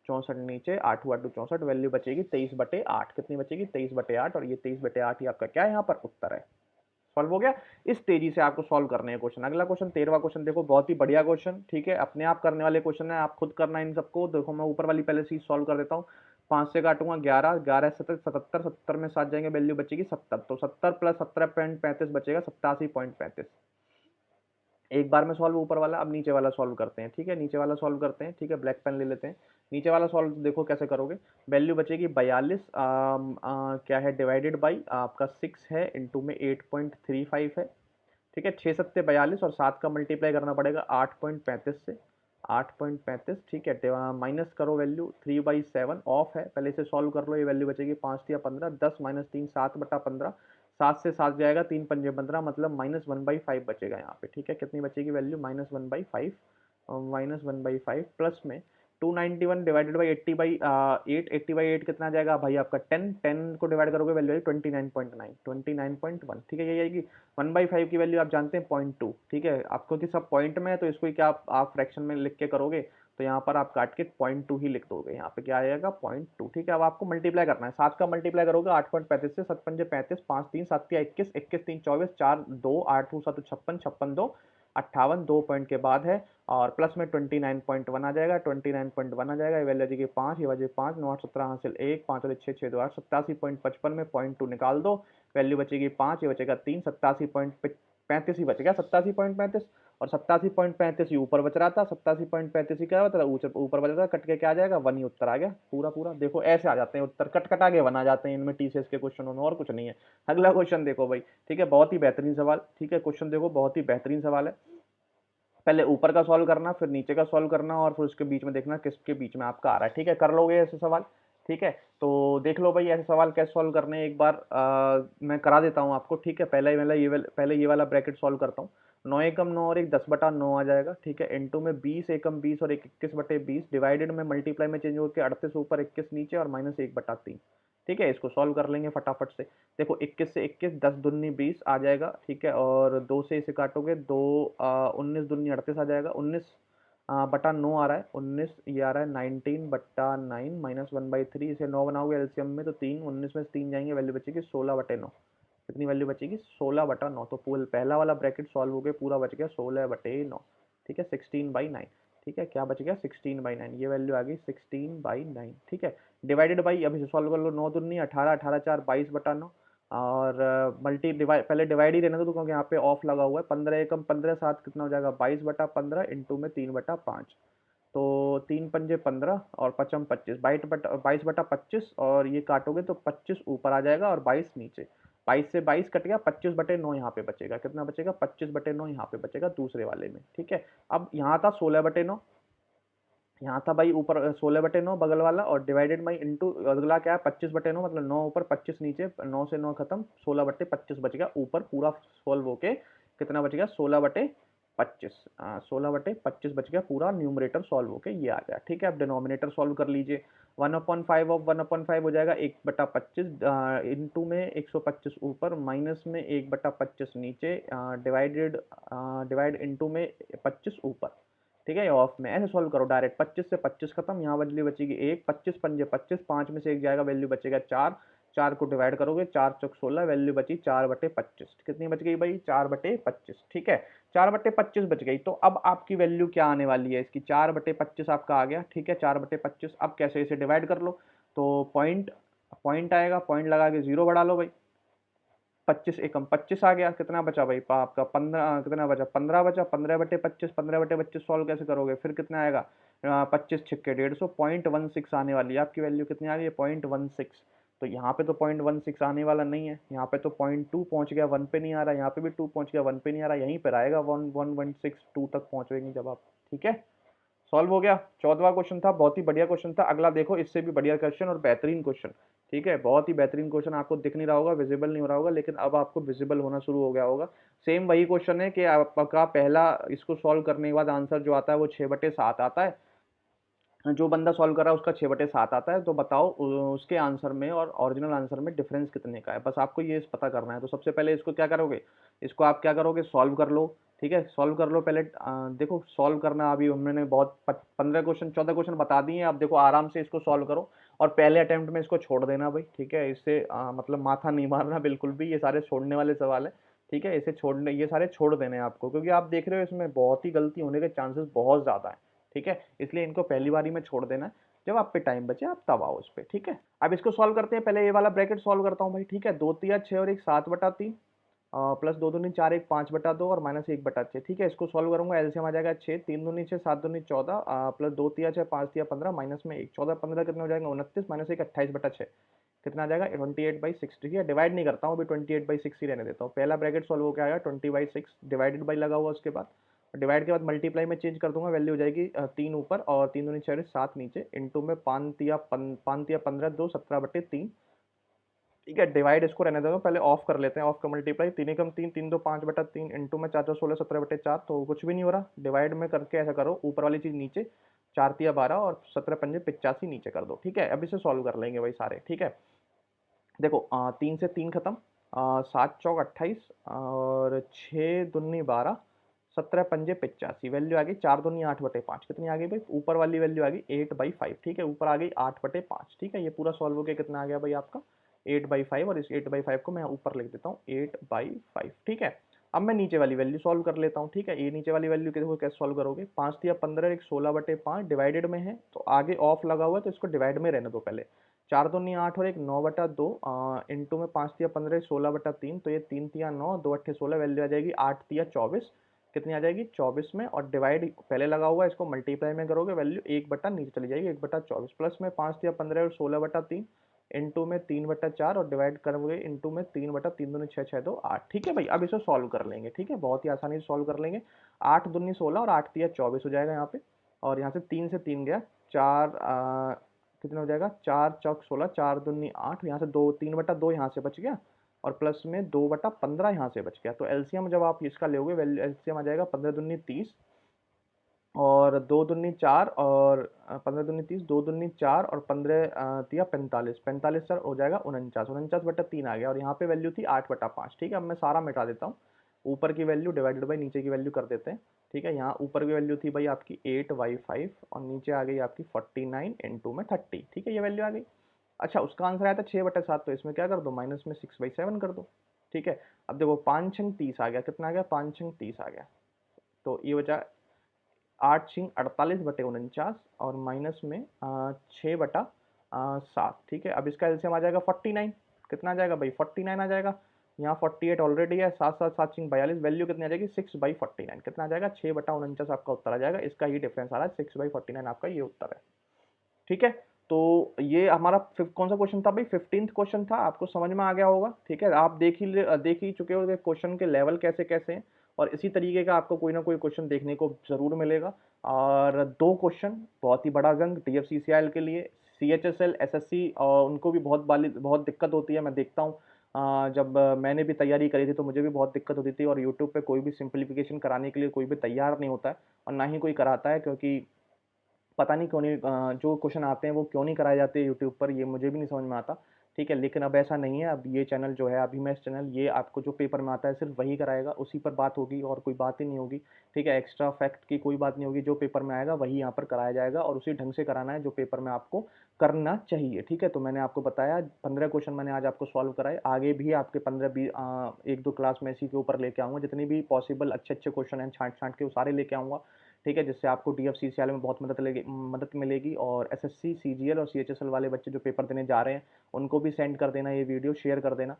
64 नीचे, 8 हुआ 2 64, वैल्यू बचेगी 23/8, कितनी बचेगी 23/8, और ये 23/8 ही आपका क्या है यहाँ पर उत्तर है। सॉल्व हो गया। इस तेजी से आपको सॉल्व करने हैं क्वेश्चन। अगला क्वेश्चन 13वां क्वेश्चन देखो, बहुत ही बढ़िया क्वेश्चन, ठीक है, अपने आप करने वाले क्वेश्चन है, आप खुद करना इन सबको। देखो मैं ऊपर वाली पहले चीज सॉल्व कर देता हूँ। 5 से काटूंगा 11, 11 77, 77 में 7 जाएंगे, वैल्यू बचेगी 70, तो 70 प्लस 17.35 बचेगा 87.35। एक बार में सॉल्व ऊपर वाला, अब नीचे वाला सॉल्व करते हैं, ठीक है, नीचे वाला सॉल्व करते हैं, ठीक है, ब्लैक पेन ले लेते हैं। नीचे वाला सॉल्व देखो कैसे करोगे, वैल्यू बचेगी 42, क्या है डिवाइडेड बाई आपका 6 है, इंटू में 8.35 है, ठीक है, 6 सत्ते 42, और 7 का मल्टीप्लाई करना पड़ेगा 8.35 से, 8.35, ठीक है, माइनस करो वैल्यू 3/7 ऑफ है, पहले इसे सॉल्व कर लो, ये वैल्यू बचेगी 5 या 15, 10 माइनस 3 7/15, 7 से 7 जाएगा, 3 पंजे 15, मतलब -1/5 बचेगा यहाँ पे, ठीक है, कितनी बचेगी वैल्यू -1/5, -1/5 प्लस में 291 डिवाइडेड बाई 80/8, 80/8 कितना जाएगा भाई आपका 10, 10 को डिवाइड करोगे वैल्यू आई 29.9, 29.1, ठीक है, ये आएगी 1/5 की वैल्यू आप जानते हैं 0.2, ठीक है, आपको कि सब पॉइंट में है तो इसको क्या आप फ्रैक्शन में लिख के करोगे, तो यहाँ पर आप काट के 0.2 ही लिख दोगे, यहाँ पे क्या आएगा 0.2, ठीक है। अब आपको मल्टीप्लाई करना है, 7 का मल्टीप्लाई करोगे 8.35 से, 7 पंजे 35, 5 3 7 21, 21 3 24, 4 2 8 2 7 56, 56 2 58, 2 पॉइंट के बाद है, और प्लस में 29.1 आ जाएगा, 29.1 आ जाएगा, ये वैल्यू आ जाएगी 5, ये बजे 5, 9 8 17 हासिल 1, 5 और 6 6 2 8, 87.55 में 0.2 निकाल दो, वैल्यू बचेगी 5, ये बचेगा 3, 87.35 ही बचेगा, 87.35, और 87.35 ही ऊपर बच रहा था, 87.35 ही क्या होता था ऊपर बच रहा था, कट के क्या आ जाएगा 1 ही उत्तर आ गया पूरा पूरा। देखो ऐसे आ जाते हैं उत्तर, कट कटा के 1 आ जाते हैं इनमें टीसीएस के क्वेश्चनों में, और कुछ नहीं है। अगला क्वेश्चन देखो भाई, ठीक है, बहुत ही बेहतरीन सवाल, ठीक है, क्वेश्चन देखो बहुत ही बेहतरीन सवाल है। पहले ऊपर का सॉल्व करना, फिर नीचे का सॉल्व करना, और फिर उसके बीच में देखना किसके बीच में आपका आ रहा है, ठीक है, कर लोगे ऐसे सवाल, ठीक है। तो देख लो भाई ऐसे सवाल कैसे सॉल्व करने हैं, एक बार मैं करा देता हूँ आपको, ठीक है। पहले ये वाला ब्रैकेट सॉल्व करता हूँ। 9 एकम 9 और 1 10/9 आ जाएगा, ठीक है, इनटू में 20 एकम 20 और 1 21/20, डिवाइडेड में मल्टीप्लाई में चेंज होकर 38 ऊपर 21 नीचे, और -1/3, ठीक है। इसको सॉल्व कर लेंगे फटाफट से। देखो 21 से 21, 10 दूनी 20 आ जाएगा, ठीक है, और 2 से इसे काटोगे 2 19 दूनी 38 आ जाएगा, 19/9 आ रहा है, 19 ये आ रहा है 19/9 -1/3, इसे 9 बनाओगे एलसीएम में तो 3, 19 में से 3 जाएंगे, वैल्यू बचेगी 16/9, कितनी वैल्यू बचेगी 16/9, तो पहला वाला ब्रैकेट सॉल्व हो गया, पूरा बच गया 16/9, ठीक है, 16/9, ठीक है, क्या बच गया 16/9, ये वैल्यू आ गई 16/9, ठीक है। डिवाइडेड बाई, अब इसे सॉल्व कर लो, 9 दूनी 18, 18 4 22/9, और मल्टी डिवाइड, पहले डिवाइड ही रहने दो क्योंकि यहाँ पे ऑफ लगा हुआ है, 15 एकम 15 7 कितना हो जाएगा 22/15, इंटू में 3/5, तो 3 पंजे 15 और पचम 25, 22/25, और ये काटोगे तो 25 ऊपर आ जाएगा और 22 नीचे, 22 से 22 कट गया, 25/9 यहाँ पे बचेगा, कितना बचेगा 25/9 यहाँ पे बचेगा दूसरे वाले में, ठीक है। अब यहाँ था 16/9, यहाँ था भाई ऊपर 16/9 बगल वाला, और डिवाइडेड बाई इंटू अगला क्या है 25/9, मतलब 9 ऊपर 25 नीचे, 9 से 9 खत्म, 16/25 बच गया ऊपर, पूरा सोल्व होके कितना बच गया 16/25, 16/25 बच गया पूरा, न्यूमरेटर सॉल्व होके ये आ गया, ठीक है। अब डिनोमिनेटर सॉल्व कर लीजिए, 1/5 ऑफ 1/5 हो जाएगा 1/25, इंटू में 125 ऊपर, माइनस में 1/25 नीचे, डिवाइड इंटू में 25 ऊपर, ठीक है, ऑफ में ऐसे सॉल्व करो डायरेक्ट, 25 से 25 खत्म, यहाँ वैल्यू बचेगी 1, 25 पंजे 25, 5 में से 1 जाएगा, वैल्यू बचेगा 4, 4 को डिवाइड करोगे 4 चौक 16, वैल्यू बची 4/25, कितनी बच गई भाई 4/25, ठीक है, 4/25 बच गई। तो अब आपकी वैल्यू क्या आने वाली है इसकी, 4/25 आपका आ गया, ठीक है, 4/25। अब कैसे इसे डिवाइड कर लो, तो पॉइंट पॉइंट आएगा, पॉइंट लगा के 0 बढ़ा लो भाई, 25 एकम 25 आ गया, कितना बचा भाई आपका 15, कितना बचा 15 बचा, 15/25, 15/25 सॉल्व कैसे करोगे, फिर कितना आएगा 25 छिक्के 150, 0.16 आने वाली है आपकी वैल्यू, कितनी आ रही है 0.16, तो यहाँ पे तो 0.16 आने वाला नहीं है, यहाँ पे तो 0.2 पहुँच गया, 1 पे नहीं आ रहा, यहाँ पे भी 2 पहुँच गया, 1 पे नहीं आ रहा, यहीं पर आएगा 1.162 तक पहुँचेंगे जब आप। ठीक है, सॉल्व हो गया। 14वां क्वेश्चन था, बहुत ही बढ़िया क्वेश्चन था। अगला देखो, इससे भी बढ़िया क्वेश्चन और बेहतरीन क्वेश्चन। ठीक है, बहुत ही बेहतरीन क्वेश्चन। आपको दिख नहीं रहा होगा, विजिबल नहीं हो रहा होगा, लेकिन अब आपको विजिबल होना शुरू हो गया होगा। सेम वही क्वेश्चन है कि आपका पहला इसको सॉल्व करने के बाद आंसर जो आता है वो 6/7 आता है। जो बंदा सॉल्व कर रहा है उसका 6/7 आता है। तो बताओ उसके आंसर में और ओरिजिनल आंसर में डिफरेंस कितने का है, बस आपको ये पता करना है। तो सबसे पहले इसको क्या करोगे, इसको आप क्या करोगे, सॉल्व कर लो। ठीक है, सॉल्व कर लो पहले। देखो सॉल्व करना, अभी हमने बहुत 15 क्वेश्चन 14 क्वेश्चन बता दिए हैं। अब देखो आराम से इसको सॉल्व करो और पहले अटेम्प्ट में इसको छोड़ देना भाई। ठीक है, इससे मतलब माथा नहीं मारना बिल्कुल भी, ये सारे छोड़ने वाले सवाल है। ठीक है, इसे छोड़ने, ये सारे छोड़ देने हैं आपको, क्योंकि आप देख रहे हो इसमें बहुत ही गलती होने के चांसेस बहुत ज़्यादा है। ठीक है, इसलिए इनको पहली बारी में छोड़ देना है। जब आप पे टाइम बचे आप तब आओ इस पे। ठीक है, अब इसको सॉल्व करते हैं। पहले ये वाला ब्रैकेट सॉल्व करता हूँ भाई। ठीक है, 2×3 = 6 और एक 7/3, प्लस 2×2 = 4, एक 5/2 और -1/6। ठीक है, इसको सॉल्व करूंगा, एलसीएम आ जाएगा 6, 3×2 = 6, 7×2 = 14, प्लस 2×3 = 6, 5×3 = 15, माइनस में 1, 14, 15 कितना हो जाएगा, 29, -1 28/6, कितना आ जाएगा 28/6। ठीक है, डिवाइड नहीं करता हूँ अभी, 28/6 ही रहने देता हूँ। पहला ब्रैकेट सॉल्व हो गया, 20/6 डिवाइडेड बाई लगा हुआ, उसके बाद डिवाइड के बाद मल्टीप्लाई में चेंज कर दूंगा, वैल्यू हो जाएगी 3 ऊपर और 3×2 = 6, 7 नीचे, इंटू में 5×3 = 15, 2 17/3। ठीक है, डिवाइड इसको रहने दो, पहले ऑफ कर लेते हैं, ऑफ का मल्टीप्लाई, 3×3 3, 2 5/3, इंटू में 4×4 = 17/4, तो कुछ भी नहीं हो रहा। डिवाइड में करके ऐसा करो, ऊपर वाली चीज नीचे, 4×3 = 12 और 17×5 = 85 नीचे कर दो। ठीक है, अब इसे सॉल्व कर लेंगे भाई सारे। ठीक है, देखो 3 से 3 खत्म, 7×4 = 28 और 6×2 = 12, 17×5 = 85, वैल्यू आ गई 4×2 = 8/5, कितनी आ गई भाई, ऊपर वाली वैल्यू आ गई 8/5। ठीक है, ऊपर आ गई 8/5। ठीक है, ये पूरा सॉल्व हो गया, कितना आ गया भाई आपका 8/5, और इस 8/5 को मैं ऊपर लिख देता हूँ 8/5। ठीक है, अब मैं नीचे वाली वैल्यू सॉल्व कर लेता हूँ। ठीक है, ये नीचे वाली वैल्यू को कैसे सॉल्व करोगे, 5×3 = 15, एक 16/5 डिवाइडेड में है, तो आगे ऑफ लगा हुआ है तो इसको डिवाइड में रहने दो पहले। 4×2 = 8 और एक 9/2, इंटू में 5×3 = 16/3, तो ये 3×3 = 9, 2×8 = 16, वैल्यू आ जाएगी 8×3 = 24, कितनी आ जाएगी 24 में, और डिवाइड पहले लगा हुआ है, इसको मल्टीप्लाई में करोगे, वैल्यू 1 नीचे चली जाएगी 1/24, प्लस में 5×3 और 16/3, इंटू में 3/4 और डिवाइड करोगे इंटू में 3/3, 6, 6, 2 8। ठीक है भाई, अब इसे सॉल्व कर लेंगे। ठीक है, बहुत ही आसानी से सॉल्व कर लेंगे। 8×2 = 16 और 8×3 = 24 हो जाएगा यहाँ पे, और यहाँ से 3 से 3 गया 4, कितना हो जाएगा 4×4 = 16, 4×2 = 8, यहाँ से 2 3/2 यहाँ से बच गया, और प्लस में 2/15 यहाँ से बच गया। तो एलसीएम जब आप इसका लोगे, वैल्यू एलसीएम आ जाएगा 15×2 = 30 और 2×2 = 4 और 15×2 = 30, 2×2 = 4 और 15×3 = 45, 45 सर हो जाएगा 49, 49/3 आ गया, और यहाँ पे वैल्यू थी 8/5। ठीक है, अब मैं सारा मिटा देता हूँ, ऊपर की वैल्यू डिवाइडेड बाई नीचे की वैल्यू कर देते हैं। ठीक है, यहाँ ऊपर की वैल्यू थी भाई आपकी 8/5 और नीचे आ गई आपकी 49 इंटू में 30। ठीक है, ये वैल्यू आ गई। अच्छा, उसका आंसर आया था 6/7, तो इसमें क्या कर दो, माइनस में 6/7 कर दो। ठीक है, अब देखो 5×6 = 30 आ गया, कितना आ गया 5×6 = 30 आ गया, तो ये बचा 8×6 = 48/49 और माइनस में 6/7। ठीक है, अब इसका एलसीएम आ जाएगा 49, कितना आ जाएगा भाई 49 आ जाएगा, यहाँ 48 ऑलरेडी है, 7×7 = 42, वैल्यू कितनी आ जाएगी 6/49, कितना आ जाएगा 6/49 आपका उत्तर आ जाएगा। इसका ही डिफरेंस आ रहा है, 6/49 आपका ये उत्तर है। ठीक है, तो ये हमारा कौन सा क्वेश्चन था भाई, 15th क्वेश्चन था, आपको समझ में आ गया होगा। ठीक है, आप देख ही चुके हो क्वेश्चन के लेवल कैसे कैसे हैं, और इसी तरीके का आपको कोई ना कोई क्वेश्चन देखने को जरूर मिलेगा। और 2 क्वेश्चन, बहुत ही बड़ा जंग DFCCIL के लिए, CHSL SSC और उनको भी बहुत दिक्कत होती है। मैं देखता हूँ जब मैंने भी तैयारी करी थी तो मुझे भी बहुत दिक्कत होती थी, और यूट्यूब पे कोई भी सिंप्लीफिकेशन कराने के लिए कोई भी तैयार नहीं होता है, और ना ही कोई कराता है, क्योंकि पता नहीं क्यों नहीं जो क्वेश्चन आते हैं वो क्यों नहीं कराए जाते यूट्यूब पर, ये मुझे भी नहीं समझ में आता। ठीक है, लेकिन अब ऐसा नहीं है, अब ये चैनल जो है अभी मैथ्स चैनल, ये आपको जो पेपर में आता है सिर्फ वही कराएगा, उसी पर बात होगी और कोई बात ही नहीं होगी। ठीक है, एक्स्ट्रा फैक्ट की कोई बात नहीं होगी, जो पेपर में आएगा वही यहाँ पर कराया जाएगा, और उसी ढंग से कराना है जो पेपर में आपको करना चाहिए। ठीक है, तो मैंने आपको बताया 15 क्वेश्चन मैंने आज आपको सॉल्व कराए, आगे भी आपके 15-20 एक दो क्लास में इसी के ऊपर लेके आऊँगा, जितने भी पॉसिबल अच्छे अच्छे क्वेश्चन हैं छाँट छाँट के वो सारे लेके आऊँगा। ठीक है, जिससे आपको DFCCIL में बहुत मदद मिलेगी, और SSC CGL और CHSL वाले बच्चे जो पेपर देने जा रहे हैं उनको भी सेंड कर देना, ये वीडियो शेयर कर देना,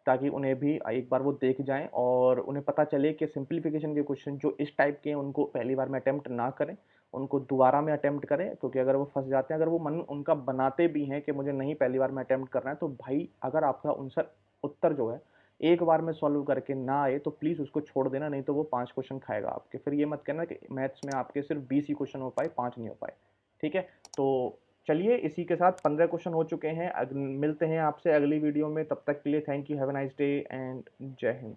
ताकि उन्हें भी एक बार वो देख जाएँ और उन्हें पता चले कि सिंप्लीफिकेशन के क्वेश्चन जो इस टाइप के हैं उनको पहली बार में अटेम्प्ट ना करें, उनको दोबारा में अटेम्प्ट करें, क्योंकि अगर वो फँस जाते हैं, अगर वो मन उनका बनाते भी हैं कि मुझे नहीं पहली बार में अटेम्प्ट करना है, तो भाई अगर आपका आंसर उत्तर जो है एक बार में सॉल्व करके ना आए तो प्लीज़ उसको छोड़ देना, नहीं तो वो 5 क्वेश्चन खाएगा आपके। फिर ये मत कहना कि मैथ्स में आपके सिर्फ 20 ही क्वेश्चन हो पाए, 5 नहीं हो पाए। ठीक है? तो चलिए इसी के साथ 15 क्वेश्चन हो चुके हैं। मिलते हैं आपसे अगली वीडियो में, तब तक के लिए thank you, have a nice day and जय हिंद।